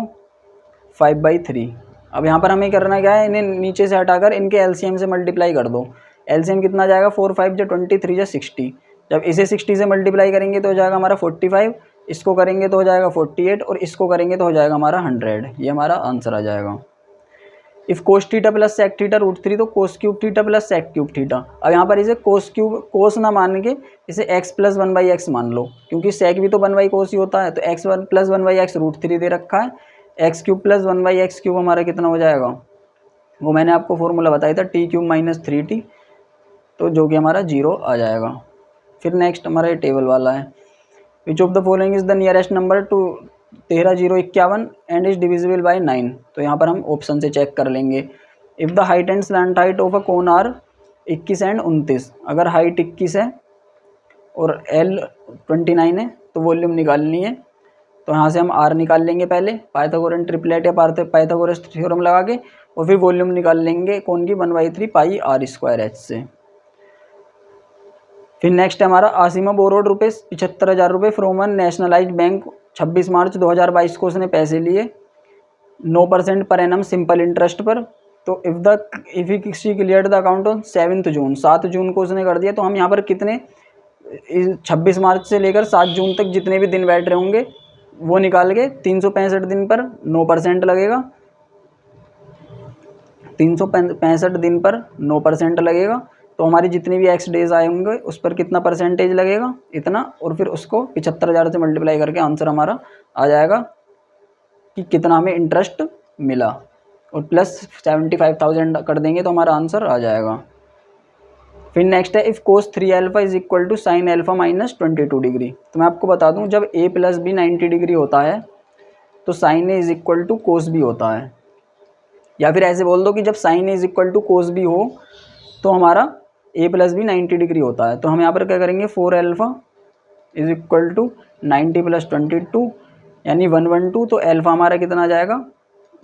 5/3। अब यहाँ पर हमें करना क्या है, इन्हें नीचे से हटाकर इनके LCM से मल्टीप्लाई कर दो। LCM कितना जाएगा 4 5 जा 20, 3 जा 60। जब इसे 60 से मल्टीप्लाई करेंगे तो हो जाएगा हमारा 45, इसको करेंगे तो हो जाएगा 48, और इसको करेंगे तो हो जाएगा हमारा 100। ये हमारा आंसर आ जाएगा। इफ़ cos θ + sec θ √3, तो cos³ θ + sec³ θ। अब यहाँ पर इसे cos ना मान के इसे x + 1/x मान लो, क्योंकि sec भी तो 1/cos ही होता है, तो x + 1/x √3 दे रखा है। x³ + 1/x³ हमारा कितना हो जाएगा, वो मैंने आपको फॉर्मूला बताया था t³ - 3t, तो जो कि हमारा 0 आ जाएगा। फिर नेक्स्ट हमारा ये टेबल वाला है, which of the following is the nearest number two 13051 and is divisible by 9। तो यहाँ पर हम ऑप्शन से चेक कर लेंगे। If the height and slant height of a cone are 21 and 29, अगर हाइट 21 है और L 29 है तो वॉल्यूम निकालनी है। तो यहाँ से हम R निकाल लेंगे पहले, पाइथागोरन ट्रिपलेट या पाइथागोरस थ्योरम लगा के, और फिर वॉल्यूम निकाल लेंगे कोन की 1/3 पाई r² h से। फिर नेक्स्ट हमारा, Asima borrowed ₹75,000 from one nationalised bank. 26 मार्च 2022 को उसने पैसे लिए 9% पर एनम सिंपल इंटरेस्ट पर। तो if he clear the account on 7 जून, 7 जून को उसने कर दिया, तो हम यहाँ पर कितने 26 मार्च से लेकर 7 जून तक जितने भी दिन बैठ रहे होंगे वो निकाल के 365 दिन पर 9% लगेगा, 365 दिन पर 9% लगेगा। तो हमारी जितने भी एक्स डेज आए होंगे उस पर कितना परसेंटेज लगेगा, इतना, और फिर उसको 75,000 से मल्टीप्लाई करके आंसर हमारा आ जाएगा कि कितना हमें इंटरेस्ट मिला, और प्लस 75,000 कर देंगे तो हमारा आंसर आ जाएगा। फिर नेक्स्ट है if cos 3 alpha is equal to sin alpha minus 22 degree. तो मैं आपको बता दूं, जब a प्लस बी 90 डिग्री होता है तो sin A is equal to cos B होता है, या फिर ऐसे बोल दो कि जब sin A is equal to cos B हो तो हमारा a प्लस बी 90 डिग्री होता है। तो हम यहाँ पर क्या करेंगे, 4 alpha is equal to 90 plus 22 यानी 112। तो अल्फ़ा हमारा कितना आ जाएगा,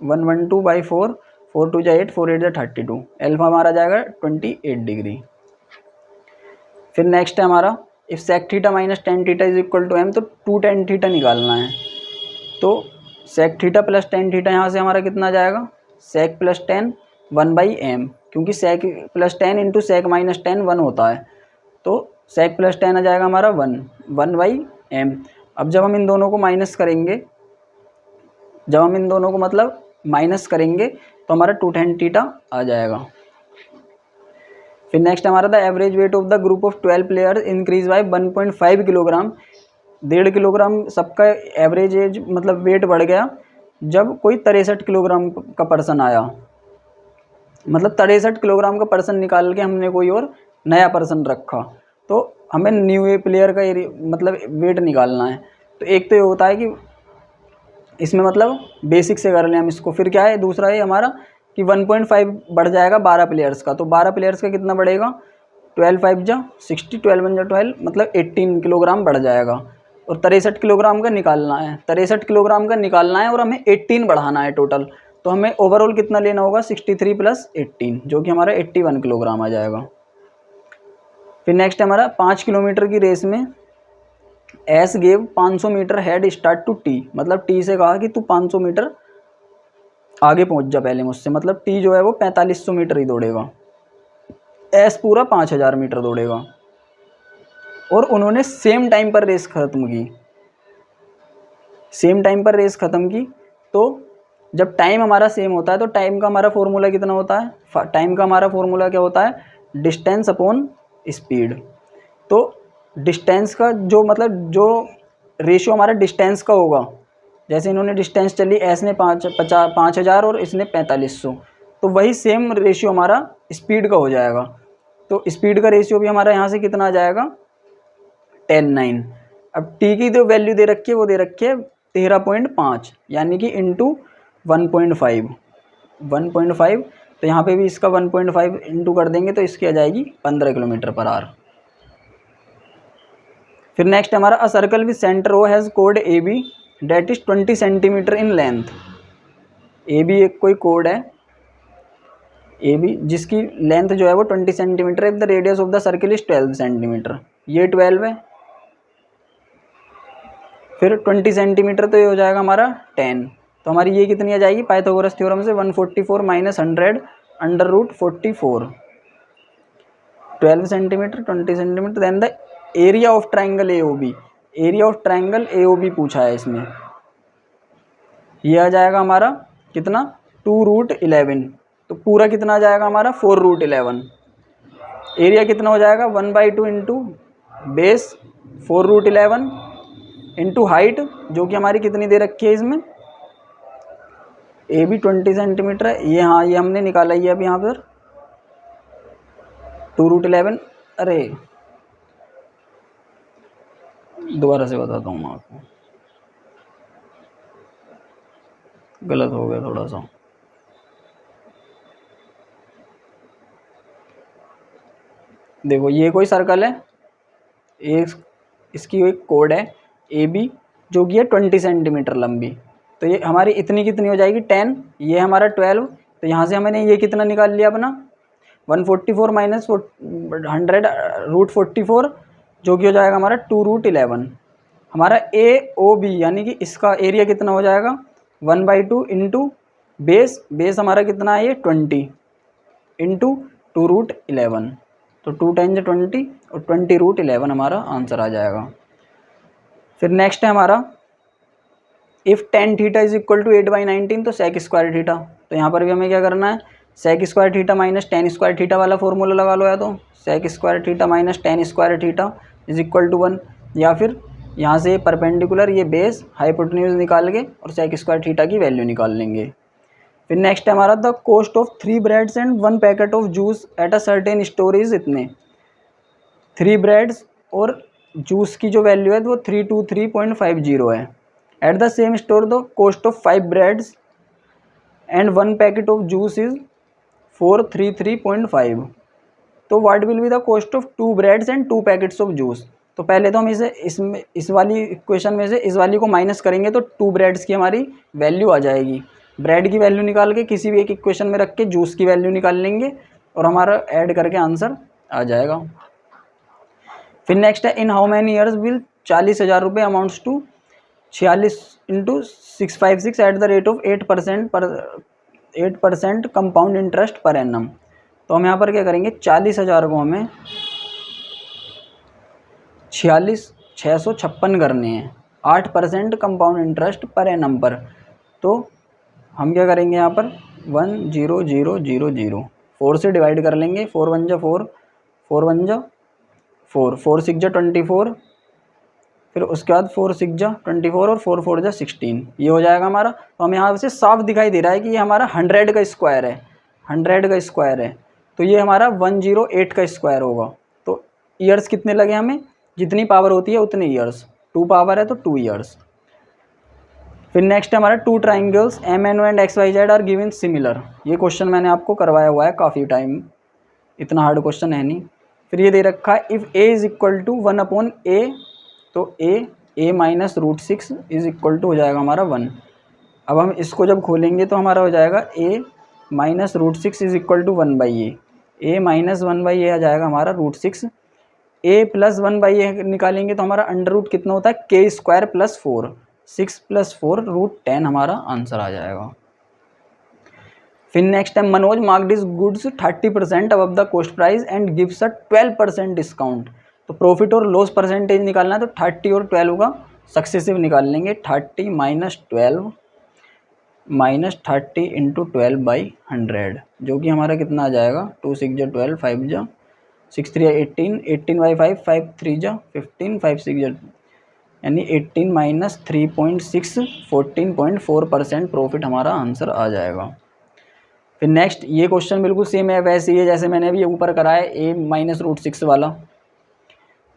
112 बाई 4, 4 2 जा 8, 4 8 जा 32, अल्फ़ा हमारा जाएगा 28 डिग्री। फिर नेक्स्ट है हमारा if sec theta minus tan theta is equal to M, तो 2 tan थीटा निकालना है। तो sec theta plus tan theta यहाँ से हमारा कितना जाएगा, सेक प्लस 10 1/m, क्योंकि sec plus 10 into sec minus 10 1 होता है, तो सेक प्लस 10 आ जाएगा हमारा 1/m। अब जब हम इन दोनों को माइनस करेंगे, जब हम इन दोनों को मतलब माइनस करेंगे तो हमारा 2 tan थीटा आ जाएगा। फिर नेक्स्ट हमारा था average weight of the group of 12 player increase by 1.5 kilogram, 1.5 kilogram सबका एवरेज एज मतलब वेट बढ़ गया जब कोई 63 किलोग्राम का पर्सन आया, मतलब 63 किलोग्राम का पर्सन निकाल के हमने कोई और नया पर्सन रखा, तो हमें न्यू प्लेयर का मतलब वेट निकालना है। तो एक तो ये होता है कि इसमें मतलब बेसिक से कर लें हम इसको। फिर क्या है, दूसरा है हमारा कि 1.5 बढ़ जाएगा 12 प्लेयर्स का, तो 12 प्लेयर्स का कितना बढ़ेगा, 12 5 जा 60, 12 1 जा 12, मतलब 18 किलोग्राम बढ़ जाएगा। और 63 किलोग्राम का निकालना है, 63 किलोग्राम का निकालना है और हमें 18 बढ़ाना है टोटल। तो हमें ओवरऑल कितना लेना होगा, 63 प्लस 18, जो कि हमारा 81 किलोग्राम आ जाएगा। फिर नेक्स्ट हमारा 5 किलोमीटर की रेस में S gave 500 metre head start to T, मतलब टी से कहा कि तू 500 मीटर आगे पहुंच जा पहले मुझसे, मतलब टी जो है वो 4500 मीटर ही दौड़ेगा, एस पूरा 5000 मीटर दौड़ेगा, और उन्होंने सेम टाइम पर रेस ख़त्म की, सेम टाइम पर रेस ख़त्म की। तो जब टाइम हमारा सेम होता है तो टाइम का हमारा फॉर्मूला कितना होता है, टाइम का हमारा फॉर्मूला क्या होता है, डिस्टेंस अपॉन स्पीड। तो डिस्टेंस का जो मतलब जो रेशियो हमारा डिस्टेंस का होगा, जैसे इन्होंने डिस्टेंस चली, एस ने 5000 और इसने 4500, तो वही सेम रेशियो हमारा स्पीड का हो जाएगा। तो स्पीड का रेशियो भी हमारा यहाँ से कितना आ जाएगा, 10:9। अब टी की जो वैल्यू दे रखी है वो दे रखी है 13.5, यानी कि इंटू 1.5, तो यहाँ पे भी इसका 1.5 इंटू कर देंगे तो इसकी आ जाएगी 15 किलोमीटर पर आवर। फिर नेक्स्ट हमारा a circle with centre O has कोड A B that is 20 centimetre in length. A B एक कोई कोड है, ए बी जिसकी लेंथ जो है वो 20 सेंटीमीटर है, the radius of the circle is 12 centimetre, ये 12 है। फिर 20 सेंटीमीटर तो ये हो जाएगा हमारा 10, तो हमारी ये कितनी आ जाएगी पाइथागोरस थ्योरम से 144 माइनस 100 under root 44, 12 centimetre 20 centimetre. Then the area of triangle A O B, area of triangle A O B पूछा है इसमें, ये आ जाएगा हमारा कितना 2√11, तो पूरा कितना आ जाएगा हमारा 4√11। एरिया कितना हो जाएगा 1/2 इंटू बेस 4√11 इंटू हाइट, जो कि हमारी कितनी दे रखी है इसमें, ए भी 20 सेंटीमीटर है, ये हाँ ये हमने निकाला ही है अब यहाँ पर 2√11। अरे दोबारा से बताता हूँ मैं आपको, गलत हो गया थोड़ा सा। देखो ये कोई सर्कल है, एक इसकी एक कोड है ए बी जो कि है 20 सेंटीमीटर लंबी, तो ये हमारी इतनी कितनी हो जाएगी 10, ये हमारा 12, तो यहाँ से हमने ये कितना निकाल लिया अपना 144 माइनस 100√44, जो कि हो जाएगा हमारा 2√11। हमारा ए ओ बी यानी कि इसका एरिया कितना हो जाएगा 1/2 इंटू बेस हमारा कितना है ये 20 इंटू 2√11, तो 2 × 20 और 20√11 हमारा आंसर आ जाएगा। फिर नेक्स्ट है हमारा if tan theta is equal to 8/19, तो सेक स्क्वायर थीटा। तो यहाँ पर भी हमें क्या करना है, sec square theta minus tan square theta वाला फॉर्मूला लगा लो, या तो sec square theta minus tan square theta is equal to 1, या फिर यहाँ से परपेंडिकुलर ये बेस हाइपोटेन्यूज निकाल के और सेक स्क्वायर थीटा की वैल्यू निकाल लेंगे। फिर नेक्स्ट है हमारा the cost of 3 breads and 1 packet of juice at a certain store is इतने। 3 ब्रेड्स और जूस की जो वैल्यू है वो 323.50 है। Eight the same store the cost of 5 breads and 1 packet of juice is 433.5। तो what will be the cost of 2 breads and 2 packets of juice. तो पहले तो हम इस वाली इक्वेशन में से इस वाली को माइनस करेंगे तो 2 ब्रेड्स की हमारी वैल्यू आ जाएगी। ब्रेड की वैल्यू निकाल के किसी भी एक इक्वेशन में रख के जूस की वैल्यू निकाल लेंगे और हमारा ऐड करके आंसर आ जाएगा। फिर नेक्स्ट है in how many years will 40,000 रुपये amounts to 46 × 656 at the rate of 8% compound interest per annum. तो हम यहाँ पर क्या करेंगे, 40,000 को हमें 46,656 करने हैं 8% कंपाउंड इंटरेस्ट पर एनम पर। तो हम क्या करेंगे यहाँ पर 10000 4 से डिवाइड कर लेंगे, 4 1 जा 4, 4 1 जा 4, 4 6 जा 24, फिर उसके बाद 4 6 जा 24 और 4 4 जा 16, ये हो जाएगा हमारा। तो हमें यहाँ से साफ दिखाई दे रहा है कि ये हमारा 100 का स्क्वायर है, 100 का स्क्वायर है, तो ये हमारा 108 का स्क्वायर होगा। तो ईयर्स कितने लगे हमें, जितनी पावर होती है उतने ईयर्स, 2 पावर है तो 2 ईयर्स। फिर नेक्स्ट है हमारा 2 triangles MNO and XYZ are given similar. ये क्वेश्चन मैंने आपको करवाया हुआ है काफ़ी टाइम, इतना हार्ड क्वेश्चन है नहीं। फिर ये दे रखा है if A is equal to 1/A, तो A minus √6 is equal to हो जाएगा हमारा 1। अब हम इसको जब खोलेंगे तो हमारा हो जाएगा A minus √6 is equal to 1/A, A minus 1/A आ जाएगा हमारा √6, A प्लस 1/A निकालेंगे तो हमारा अंडर रूट कितना होता है k² + 4, 6 + 4 √10 हमारा आंसर आ जाएगा। फिर नेक्स्ट है Manoj marked his goods 30% above the cost price and gives a 12% discount. तो प्रॉफिट और लॉस परसेंटेज निकालना है तो 30 और 12 का सक्सेसिव निकाल लेंगे। 30 माइनस 12 माइनस 30 इंटू 12/100, जो कि हमारा कितना आ जाएगा 2 6 जा 12, 5 जा 6 3 18, 18/5, 5 3 जा 15, 5 6 जा यानी 18 माइनस 3.6 14.4% प्रॉफिट हमारा आंसर आ जाएगा। फिर नेक्स्ट ये क्वेश्चन बिल्कुल सेम है, वैसे ही है जैसे मैंने अभी ऊपर करा है A माइनस √6 वाला।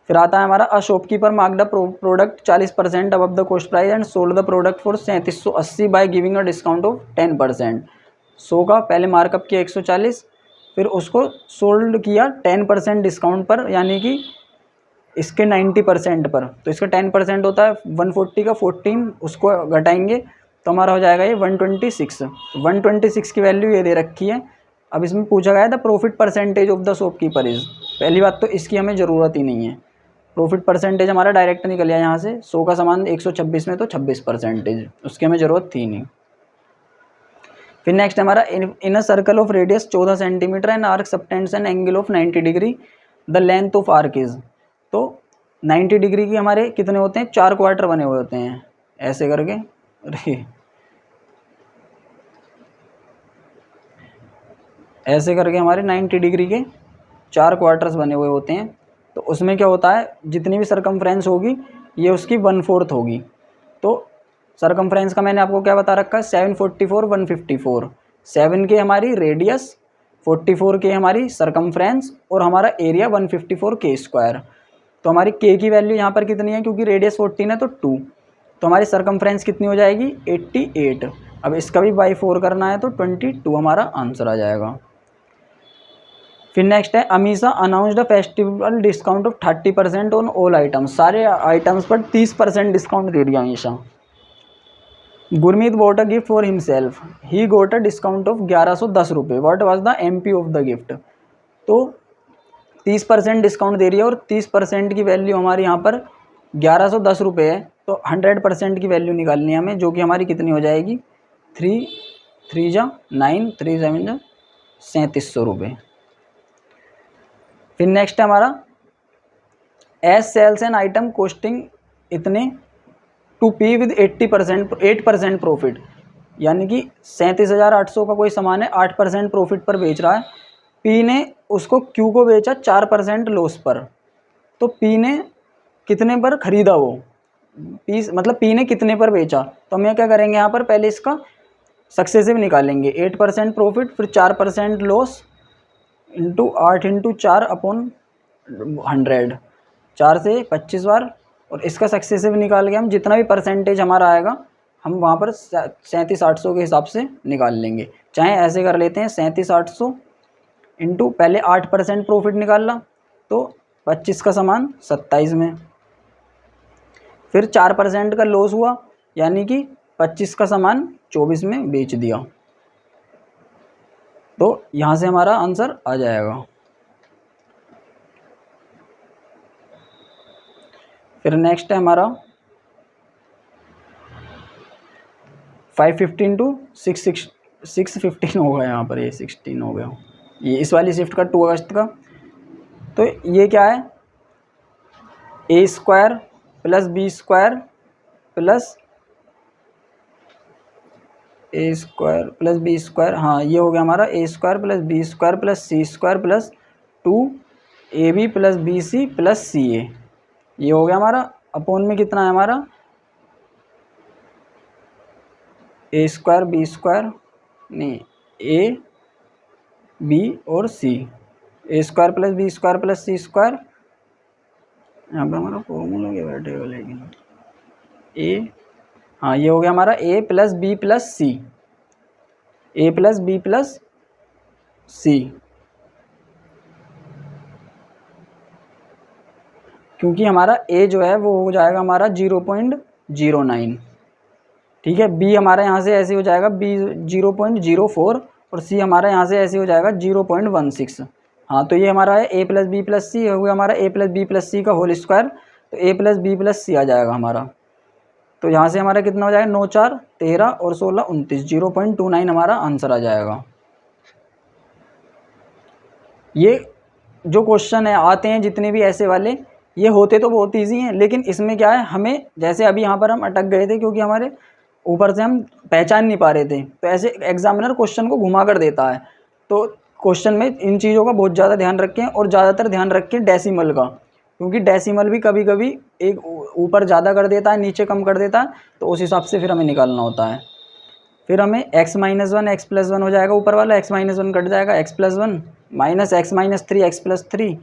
फिर आता है हमारा a shopkeeper marked the product 40% above the cost price and sold the product for 3780 by giving a discount of 10%। 100 का पहले मार्कअप किया 140, फिर उसको सोल्ड किया 10% डिस्काउंट पर, यानी कि इसके 90% पर। तो इसका 10% होता है 140 का 14, उसको घटाएंगे तो हमारा हो जाएगा ये 126। 126 की वैल्यू ये दे रखी है। अब इसमें पूछा गया है the profit percentage of the shopkeeper is. पहली बात तो इसकी हमें ज़रूरत ही नहीं है, प्रॉफिट परसेंटेज हमारा डायरेक्ट निकल गया यहाँ से। 100 का सामान 126 में तो 26%, उसकी हमें ज़रूरत थी नहीं। फिर नेक्स्ट हमारा in a circle of radius 14 centimetre and arc subtends an angle of 90 degree, the length of arc is. तो 90 डिग्री की हमारे कितने होते हैं, 4 क्वार्टर बने हुए होते हैं ऐसे करके। अरे ऐसे करके हमारे 90 डिग्री के 4 क्वार्टर्स बने हुए होते हैं। तो उसमें क्या होता है, जितनी भी सरकमफ्रेंस होगी ये उसकी 1/4 होगी। तो सरकमफ्रेंस का मैंने आपको क्या बता रखा है 744 154, 7 के हमारी रेडियस, 44 के हमारी सरकमफ्रेंस और हमारा एरिया 154 k²। तो हमारी k की वैल्यू यहाँ पर कितनी है, क्योंकि रेडियस 14 है तो 2, तो हमारी सरकमफ्रेंस कितनी हो जाएगी 88। अब इसका भी बाई 4 करना है तो 22 हमारा आंसर आ जाएगा। फिर नेक्स्ट है Amisha announced a festival discount of 30% on all items. सारे आइटम्स पर 30% डिस्काउंट दे दिया Amisha. Gurmeet bought a gift for himself, he got a discount of 1110 रुपये, what was the MP of the gift. तो 30% डिस्काउंट दे रही है और 30% की वैल्यू हमारी यहाँ पर 1110 रुपये है। तो 100% की वैल्यू निकालनी है हमें, जो कि हमारी कितनी हो जाएगी 3 जा 9, 3 7 जा 3700 रुपये। फिर नेक्स्ट है हमारा as sells an item costing इतने टू पी विद 8% प्रॉफिट, यानी कि 37,800 का कोई सामान है, 8% प्रॉफिट पर बेच रहा है। पी ने उसको क्यू को बेचा 4% लॉस पर, तो पी ने कितने पर खरीदा वो, पी मतलब पी ने कितने पर बेचा। तो हम क्या करेंगे यहाँ पर, पहले इसका सक्सेसिव निकालेंगे, 8% प्रॉफिट फिर 4% लॉस इंटू 8 इंटू 4 अपॉन 100, 4 से 25 बार, और इसका सक्सेसिव निकाल के हम जितना भी परसेंटेज हमारा आएगा हम वहाँ पर 37,800 के हिसाब से निकाल लेंगे। चाहे ऐसे कर लेते हैं, 37,800 इंटू पहले 8% प्रॉफिट निकालना तो 25 का सामान 27 में, फिर 4% का लॉस हुआ यानी कि 25 का सामान 24 में बेच दिया, तो यहाँ से हमारा आंसर आ जाएगा। फिर नेक्स्ट है हमारा 515 टू 615 होगा, यहाँ पर ये 16 हो गया, ये इस वाली शिफ्ट का 2 अगस्त का। तो ये क्या है, a square plus b square plus a square plus b square, हाँ ये हो गया हमारा a square plus b square plus c square plus 2ab plus b c plus c a, ये हो गया हमारा। अपोन में कितना है हमारा, ए स्क्वायर बी स्क्वायर नहीं, ए बी और c, a square plus b square plus c square, यहाँ पे हमारा फॉर्मूला क्या बैठेगा लेकिन ए, हाँ ये हो गया हमारा ए प्लस बी प्लस सी, ए प्लस बी प्लस सी, क्योंकि हमारा ए जो है वो हो जाएगा हमारा 0.09, ठीक है। बी हमारा यहाँ से ऐसे हो जाएगा बी 0.04 और सी हमारा यहाँ से ऐसे हो जाएगा 0.16। हाँ तो ये हमारा है ए प्लस बी प्लस सी, हो गया हमारा ए प्लस बी प्लस सी का होल स्क्वायर, तो ए प्लस बी प्लस सी आ जाएगा हमारा। तो यहाँ से हमारा कितना हो जाएगा, 9 4 13 और 16 29, 0.29 हमारा आंसर आ जाएगा। ये जो क्वेश्चन है आते हैं जितने भी ऐसे वाले, ये होते तो बहुत ईजी हैं, लेकिन इसमें क्या है, हमें जैसे अभी यहाँ पर हम अटक गए थे क्योंकि हमारे ऊपर से हम पहचान नहीं पा रहे थे, तो ऐसे एग्जामिनर क्वेश्चन को घुमा कर देता है। तो क्वेश्चन में इन चीज़ों का बहुत ज़्यादा ध्यान रखें और ज़्यादातर ध्यान रखें डेसिमल का, क्योंकि डेसिमल भी कभी कभी एक ऊपर ज़्यादा कर देता है नीचे कम कर देता है, तो उस हिसाब से फिर हमें निकालना होता है। फिर हमें x-1 x+1 हो जाएगा, ऊपर वाला x-1 कट जाएगा, x+1 माइनस x-3 x+3,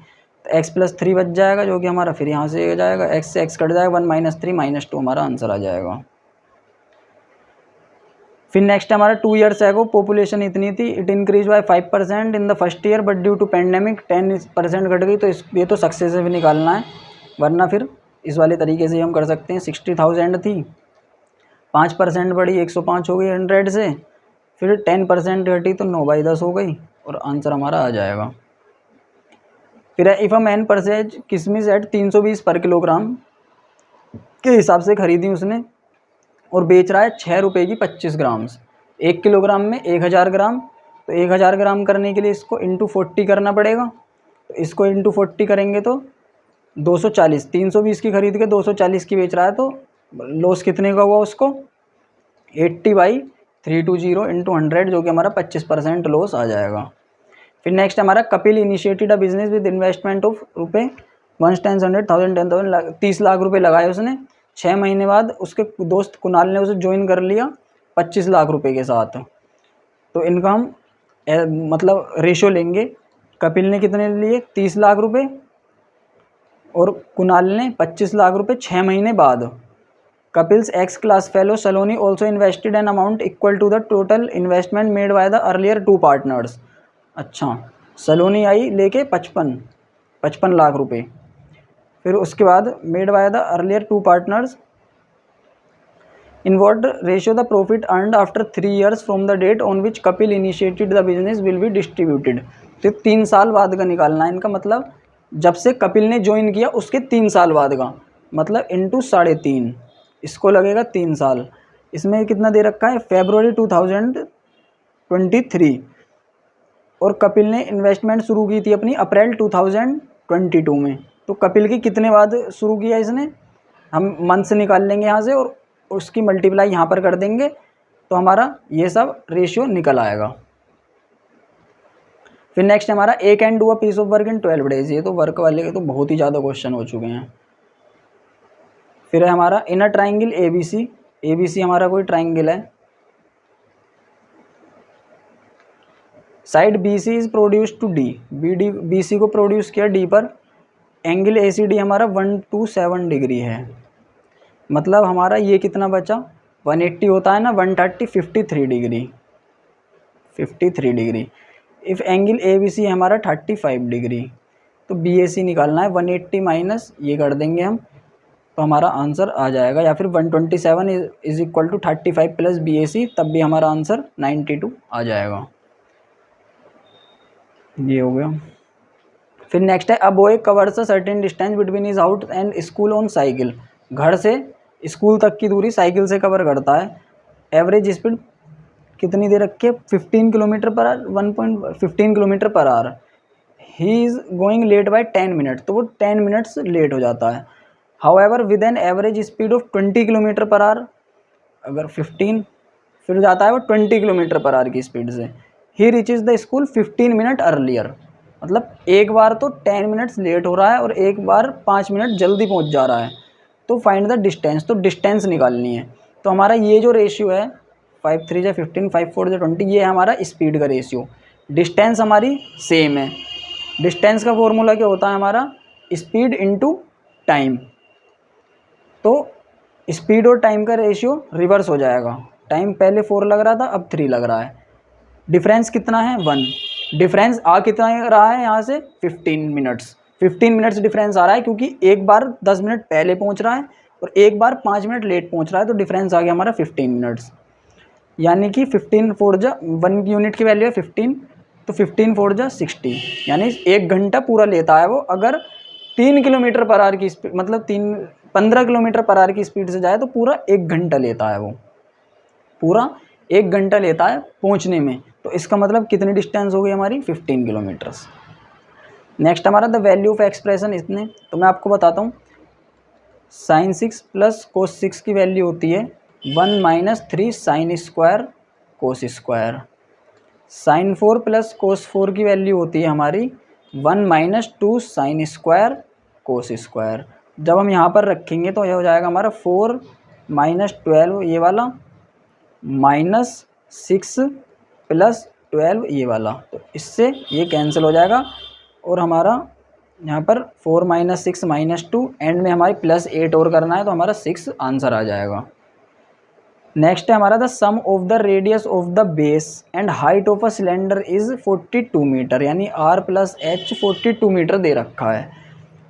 तो x+3 बच जाएगा जो कि हमारा फिर यहाँ से हो जाएगा, x से x कट जाएगा, 1 - 3 - 2 हमारा आंसर आ जाएगा। फिर नेक्स्ट हमारा 2 ईयर्स एगो पॉपुलेशन इतनी थी, it increase by 5% in the first year but due to pandemic 10% घट गई, तो ये तो सक्सेसिव निकालना है, वरना फिर इस वाले तरीके से हम कर सकते हैं। 60,000 थी, 5% बढ़ी 105 हो गई 100 से, फिर 10% घटी तो 9/10 हो गई और आंसर हमारा आ जाएगा। फिर इफ़ अ मैन परचेज किशमिश एट 320 पर किलोग्राम के हिसाब से खरीदी उसने और बेच रहा है 6 रुपये की 25 ग्राम, 1 किलोग्राम में 1000 ग्राम, तो 1000 ग्राम करने के लिए इसको इंटू 40 करना पड़ेगा, तो इसको इंटू 40 करेंगे तो 240, 320 की खरीद के 240 की बेच रहा है, तो लॉस कितने का हुआ उसको, 80/320 इंटू 100 जो कि हमारा 25% लॉस आ जाएगा। फिर नेक्स्ट हमारा Kapil initiated a business with investment of रुपये 100,000 30 लाख रुपए लगाए उसने, 6 महीने बाद उसके दोस्त कुणाल ने उसे ज्वाइन कर लिया 25 लाख रुपए के साथ। तो इनका हम मतलब रेशो लेंगे, कपिल ने कितने लिए 30 लाख रुपए और कुणाल ने 25 लाख रुपए 6 महीने बाद। Kapil's ex class fellow Saloni also invested an amount equal to the total investment made by the earlier 2 partners. अच्छा, सलोनी आई लेके 55 लाख रुपए, फिर उसके बाद made by the earlier 2 partners in what ratio the profit earned after 3 years from the date on which Kapil initiated the business will be distributed. तो 3 साल बाद का निकालना है इनका, मतलब जब से कपिल ने ज्वाइन किया उसके 3 साल बाद का, मतलब इंटू 3.5, इसको लगेगा 3 साल। इसमें कितना दे रखा है, February 2000 2023 और कपिल ने इन्वेस्टमेंट शुरू की थी अपनी अप्रैल 2022 में। तो कपिल की कितने बाद शुरू किया इसने, हम मंथ से निकाल लेंगे यहाँ से और उसकी मल्टीप्लाई यहाँ पर कर देंगे तो हमारा ये सब रेशियो निकल आएगा। फिर नेक्स्ट हमारा a can do a piece of work in 12 days. ये तो वर्क वाले के तो बहुत ही ज़्यादा क्वेश्चन हो चुके हैं। फिर है हमारा in a triangle ABC। ABC हमारा कोई ट्राइंगल है, side BC is produce to D, BC को प्रोड्यूस किया D पर, एंगल ACD हमारा 127 डिग्री है। मतलब हमारा ये कितना बचा, 180 होता है ना, 130, 53 degree, 53 degree. If angle ABC हमारा 35 डिग्री, तो BAC निकालना है, 180 माइनस ये कर देंगे हम, तो हमारा आंसर आ जाएगा। या फिर 127 is equal to 35 plus BAC, तब भी हमारा आंसर 92 आ जाएगा। ये हो गया। फिर नेक्स्ट है, a boy covers a certain distance between his house and school on cycle. घर से स्कूल तक की दूरी साइकिल से कवर करता है। एवरेज स्पीड कितनी दे रखी है, 15 kilometre per hour, 1.15 kilometre per hour. He is going late by 10 minute, तो वो 10 मिनट्स लेट हो जाता है। However with an average speed of 20 kilometre per hour, अगर 15 फिर जाता है वो 20 किलोमीटर पर आवर की स्पीड से। ही reaches the school 15 minute earlier, मतलब एक बार तो 10 मिनट्स लेट हो रहा है और एक बार 5 मिनट जल्दी पहुंच जा रहा है। तो फाइंड द डिस्टेंस, तो डिस्टेंस निकालनी है। तो हमारा ये जो रेशियो है 5 3 15, 5 4 20, ये है हमारा स्पीड का रेशियो। डिस्टेंस हमारी सेम है। डिस्टेंस का फॉर्मूला क्या होता है हमारा, स्पीड इनटू टाइम। तो स्पीड और टाइम का रेशियो रिवर्स हो जाएगा। टाइम पहले 4 लग रहा था, अब 3 लग रहा है। डिफरेंस कितना है, 1। डिफरेंस आ कितना रहा है यहाँ से, 15 मिनट्स। 15 मिनट्स डिफरेंस आ रहा है क्योंकि एक बार 10 मिनट पहले पहुँच रहा है और एक बार 5 मिनट लेट पहुँच रहा है, तो डिफरेंस आ गया हमारा 15 मिनट्स। यानी कि 15 4 जा 1 यूनिट की वैल्यू है 15, तो 15 4 जा 60, यानी 1 घंटा पूरा लेता है वो। अगर 3 किलोमीटर पर आवर की स्पीड, मतलब 15 किलोमीटर पर आवर की स्पीड से जाए तो पूरा 1 घंटा लेता है वो, पूरा 1 घंटा लेता है पहुंचने में। तो इसका मतलब कितनी डिस्टेंस हो गई हमारी, 15 किलोमीटर्स। नेक्स्ट हमारा द वैल्यू ऑफ एक्सप्रेशन इतने, तो मैं आपको बताता हूँ। sin 6 प्लस cos 6 की वैल्यू होती है 1 minus 3 sine square cos square. sin 4 plus cos 4 की वैल्यू होती है हमारी 1 minus 2 sine square cos square. जब हम यहाँ पर रखेंगे तो यह हो जाएगा हमारा 4 माइनस 12 ये वाला, माइनस 6 प्लस 12 ये वाला, तो इससे ये कैंसिल हो जाएगा और हमारा यहाँ पर 4 माइनस 6 माइनस 2, एंड में हमारी प्लस 8 और करना है, तो हमारा 6 आंसर आ जाएगा। नेक्स्ट है हमारा the sum of the radius of the base and height of a cylinder is 42 metre, यानी r प्लस h 42 मीटर दे रखा है।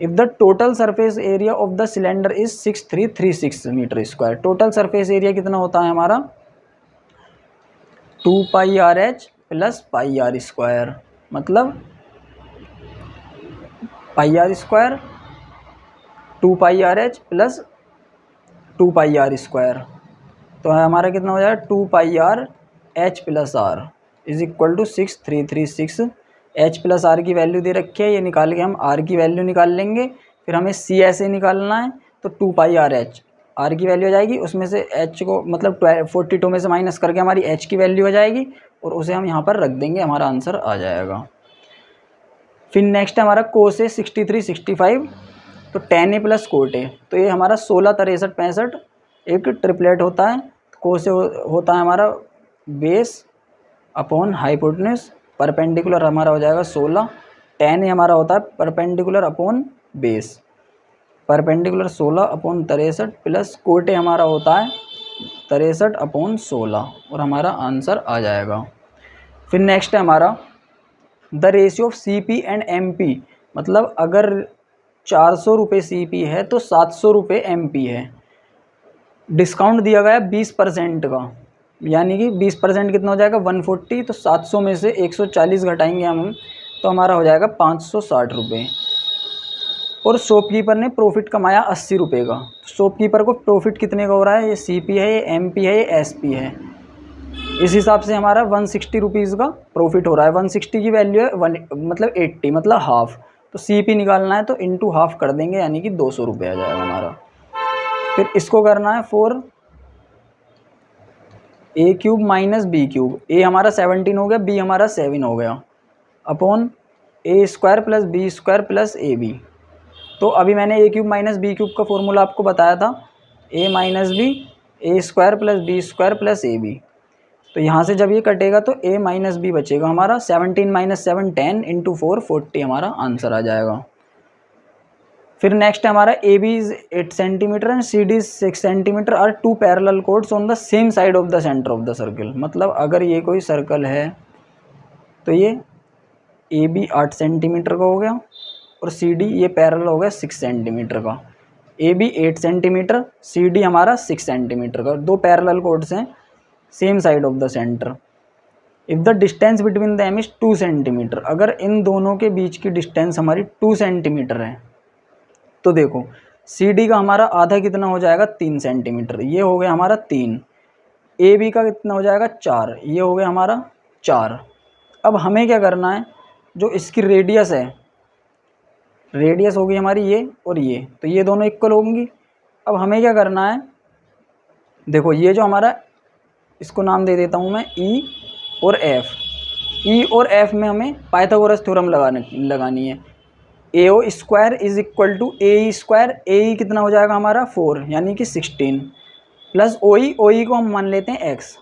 If the total surface area of the cylinder is 6336 metre square. Total surface area कितना होता है हमारा, 2 pi r h plus pi r square, मतलब pi r square 2 pi r h plus 2 pi r square, तो हमारा कितना हो जाएगा 2 pi r h plus r is equal to 6336। H plus r की वैल्यू दे रखी है, ये निकाल के हम आर की वैल्यू निकाल लेंगे। फिर हमें सी ऐसे निकालना है, तो 2 पाई आर एच, आर की वैल्यू आ जाएगी, उसमें से एच को मतलब 42 में से माइनस करके हमारी एच की वैल्यू आ जाएगी और उसे हम यहाँ पर रख देंगे, हमारा आंसर आ जाएगा। फिर नेक्स्ट हमारा कोस है 63 65, तो tan A plus cot A, तो ये हमारा 16 63 65 एक ट्रिपलेट होता है। कोस होता है हमारा बेस अपॉन हाइपोटेन्यूज, परपेंडिकुलर हमारा हो जाएगा 16, tan ए हमारा होता है perpendicular upon base, perpendicular 16 upon 63 plus कोटे हमारा होता है 63 अपॉन 16 और हमारा आंसर आ जाएगा। फिर नेक्स्ट है हमारा the ratio of CP and MP, मतलब अगर 400 रुपये CP है तो 700 रुपये MP है। डिस्काउंट दिया गया है 20% का, यानी कि 20% कितना हो जाएगा 140, तो 700 में से 140 घटाएंगे हम, तो हमारा हो जाएगा 560 रुपये। और शॉपकीपर ने प्रॉफिट कमाया 80 रुपये का। शॉपकीपर को प्रॉफिट कितने का हो रहा है, ये CP है, ये MP है, ये SP है। इस हिसाब से हमारा 160 रुपीज़ का प्रॉफिट हो रहा है। 160 की वैल्यू है मतलब 80 मतलब हाफ, तो CP निकालना है तो इंटू हाफ कर देंगे, यानी कि 200 रुपये आ जाएगा हमारा। फिर इसको करना है for a cube minus b cube. A हमारा 17 हो गया, बी हमारा 7 हो गया, upon a square plus b square plus a b. तो अभी मैंने a cube minus b cube का फॉर्मूला आपको बताया था, a minus b a square plus b square plus a b. तो यहाँ से जब ये कटेगा तो ए माइनस बी बचेगा हमारा, 17 माइनस 7 10 इंटू 4 40 हमारा आंसर आ जाएगा। फिर नेक्स्ट है हमारा A B is 8 centimetre and C D 6 centimetre are two parallel chords on the same side of the centre of the circle. मतलब अगर ये कोई सर्कल है तो ये ए बी 8 सेंटीमीटर का हो गया और सी डी ये पैरेलल हो गया 6 सेंटीमीटर का। A B 8 centimetre, C D हमारा 6 सेंटीमीटर का, दो पैरेलल कोड्स हैं same side of the centre. If the distance between them is 2 centimetre, अगर इन दोनों के बीच की डिस्टेंस हमारी 2 सेंटीमीटर है तो देखो सी डी का हमारा आधा कितना हो जाएगा 3 सेंटीमीटर, ये हो गया हमारा 3। ए बी का कितना हो जाएगा 4, ये हो गया हमारा 4। अब हमें क्या करना है, जो इसकी रेडियस है, रेडियस होगी हमारी ये और ये, तो ये दोनों इक्वल होंगी। अब हमें क्या करना है, देखो ये जो हमारा, इसको नाम दे देता हूँ मैं ई और एफ। ई और एफ में हमें पाइथागोरस थ्योरम लगानी है। A O square is equal to A E square, A E कितना हो जाएगा हमारा 4 यानी कि 16 प्लस ओ ई को हम मान लेते हैं x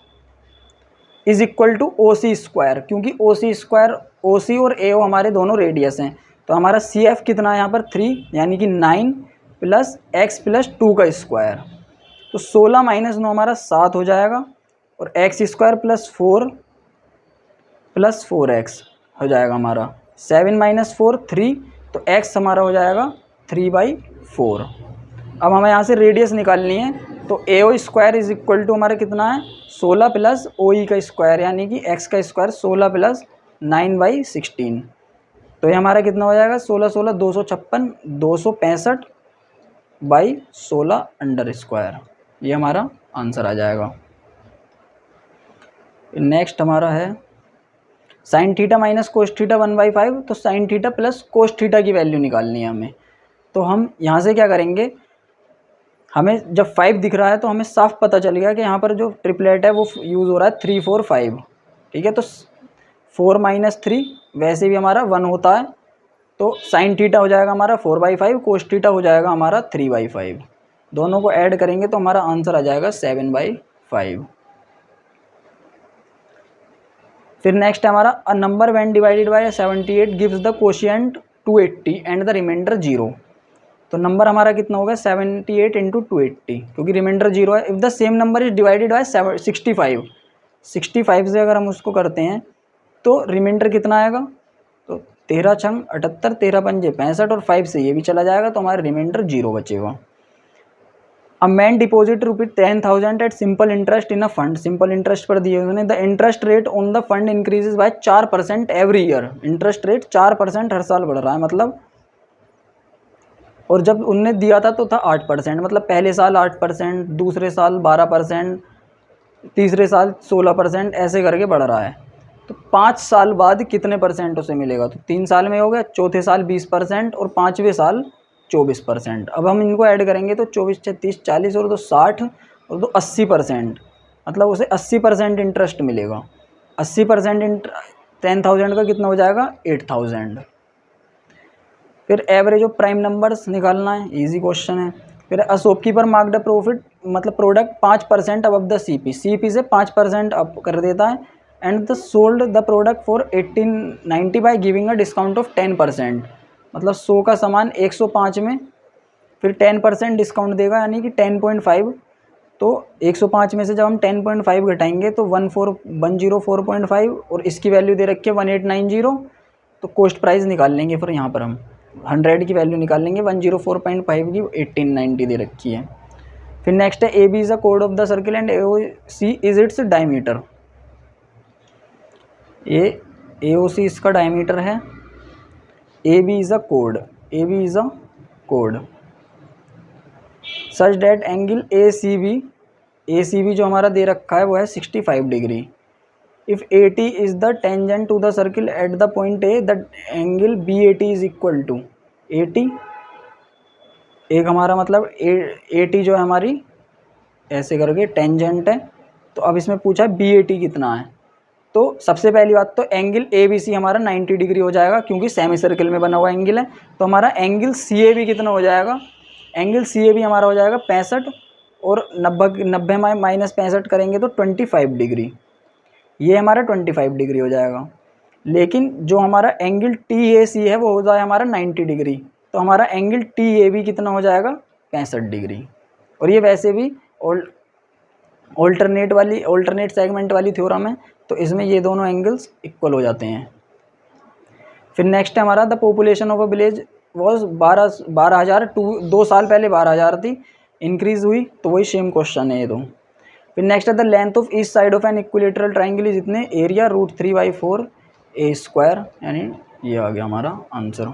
is equal to O C square, क्योंकि ओ सी स्क्वायर, ओ सी और ए ओ हमारे दोनों रेडियस हैं। तो हमारा सी एफ कितना है यहाँ पर 3 यानी कि 9 प्लस एक्स प्लस 2 का स्क्वायर, तो 16 माइनस 9 हमारा 7 हो जाएगा और x square plus 4 plus 4x हो जाएगा हमारा 7 माइनस 4 3, तो x हमारा हो जाएगा 3/4। अब हमें यहाँ से रेडियस निकालनी है, तो A O square is equal to हमारा कितना है 16 प्लस ओ ई का स्क्वायर यानी कि x का स्क्वायर 16 प्लस 9/16, तो ये हमारा कितना हो जाएगा 16 16 256 265/16 अंडर स्क्वायर, ये हमारा आंसर आ जाएगा। नेक्स्ट हमारा है sin theta minus cos theta 1/5, तो sine theta plus cos theta की वैल्यू निकालनी है हमें। तो हम यहाँ से क्या करेंगे, हमें जब 5 दिख रहा है तो हमें साफ पता चल गया कि यहाँ पर जो ट्रिपलेट है वो यूज़ हो रहा है 3 4 5, ठीक है। तो 4 माइनस 3 वैसे भी हमारा 1 होता है, तो साइन थीटा हो जाएगा हमारा 4/5, कोस थीटा हो जाएगा हमारा 3/5, दोनों को ऐड करेंगे तो हमारा आंसर आ जाएगा 7/5। फिर नेक्स्ट है हमारा a number when divided by 78 gives the quotient 280 and the remainder 0। तो नंबर हमारा कितना होगा 78 इंटू 280, क्योंकि रिमाइंडर 0 है। If the same number is divided by 65 से अगर हम उसको करते हैं तो रिमाइंडर कितना आएगा, तो 13 छंग 78, 13 पंजे 65 और 5 से ये भी चला जाएगा, तो हमारा रिमाइंडर 0 बचेगा। A man deposit ₹10,000 at simple interest in a fund, simple interest पर दिए उन्होंने। The interest rate on the fund increases by 4% every year, interest rate 4% हर साल बढ़ रहा है मतलब, और जब उनने दिया था तो था 8%, मतलब पहले साल 8%, दूसरे साल 12%, तीसरे साल 16%, ऐसे करके बढ़ रहा है। तो 5 साल बाद कितने परसेंट उसे मिलेगा, तो 3 साल में हो गया, चौथे साल 20% और 5वें साल 24%। अब हम इनको ऐड करेंगे तो 24 36 40 और 2 60 और 2 80%, मतलब उसे 80% इंटरेस्ट मिलेगा। 80% 10,000 का कितना हो जाएगा 8,000। फिर एवरेज ऑफ प्राइम नंबर्स निकालना है, इजी क्वेश्चन है। फिर अ शॉपकीपर मार्क्ड प्रॉफिट मतलब product 5% above the CP, CP से 5% अप कर देता है, and the sold the product for 1890 by giving a discount of 10%, मतलब 100 का सामान 105 में फिर 10% डिस्काउंट देगा यानी कि 10.5, तो 105 में से जब हम 10.5 घटाएंगे तो 104.5 और इसकी वैल्यू दे रखी है 1890, तो कॉस्ट प्राइस निकाल लेंगे। फिर यहाँ पर हम 100 की वैल्यू निकाल लेंगे, 104.5 की 1890 दे रखी है। फिर नेक्स्ट है ए बी इज़ अ कोड of the circle and A O C is its diameter. A O C इसका डायमीटर है, ए बी इज़ अ कोड, ए बी इज़ अ कोड such that angle A C B जो हमारा दे रखा है वो है 65 degree. If AT is the tangent to the circle at the point A, the angle BAT is equal to AT। एक हमारा मतलब AT जो है हमारी ऐसे करके टेंजेंट है, तो अब इसमें पूछा BAT कितना है। तो सबसे पहली बात तो एंगल ABC हमारा 90 डिग्री हो जाएगा, क्योंकि सेमी सर्किल में बना हुआ एंगल है। तो हमारा एंगल CAB कितना हो जाएगा, एंगल CAB हमारा हो जाएगा 65, और 90 माइनस 65 करेंगे तो 25 डिग्री, ये हमारा 25 डिग्री हो जाएगा। लेकिन जो हमारा एंगल TAC है वो हो जाए हमारा 90 डिग्री, तो हमारा एंगल TAB कितना हो जाएगा 65 डिग्री। और ये वैसे भी ऑल्टरनेट सेगमेंट वाली थ्योरम है, तो इसमें ये दोनों एंगल्स इक्वल हो जाते हैं। फिर नेक्स्ट है हमारा the population of a village was 12,000, 2 साल पहले 12,000 थी, इंक्रीज हुई, तो वही सेम क्वेश्चन है ये दो। फिर नेक्स्ट है the length of each side of an equilateral triangle is इतने, एरिया √3/4 A², यानी ये आ गया हमारा आंसर।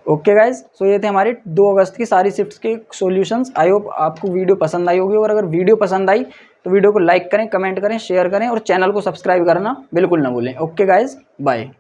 ओके गाइज, सो ये थे हमारे 2 अगस्त की सारी शिफ्ट्स के सॉल्यूशंस। आई होप आपको वीडियो पसंद आई होगी, और अगर वीडियो पसंद आई तो वीडियो को लाइक करें, कमेंट करें, शेयर करें, और चैनल को सब्सक्राइब करना बिल्कुल ना भूलें। Okay guys, bye.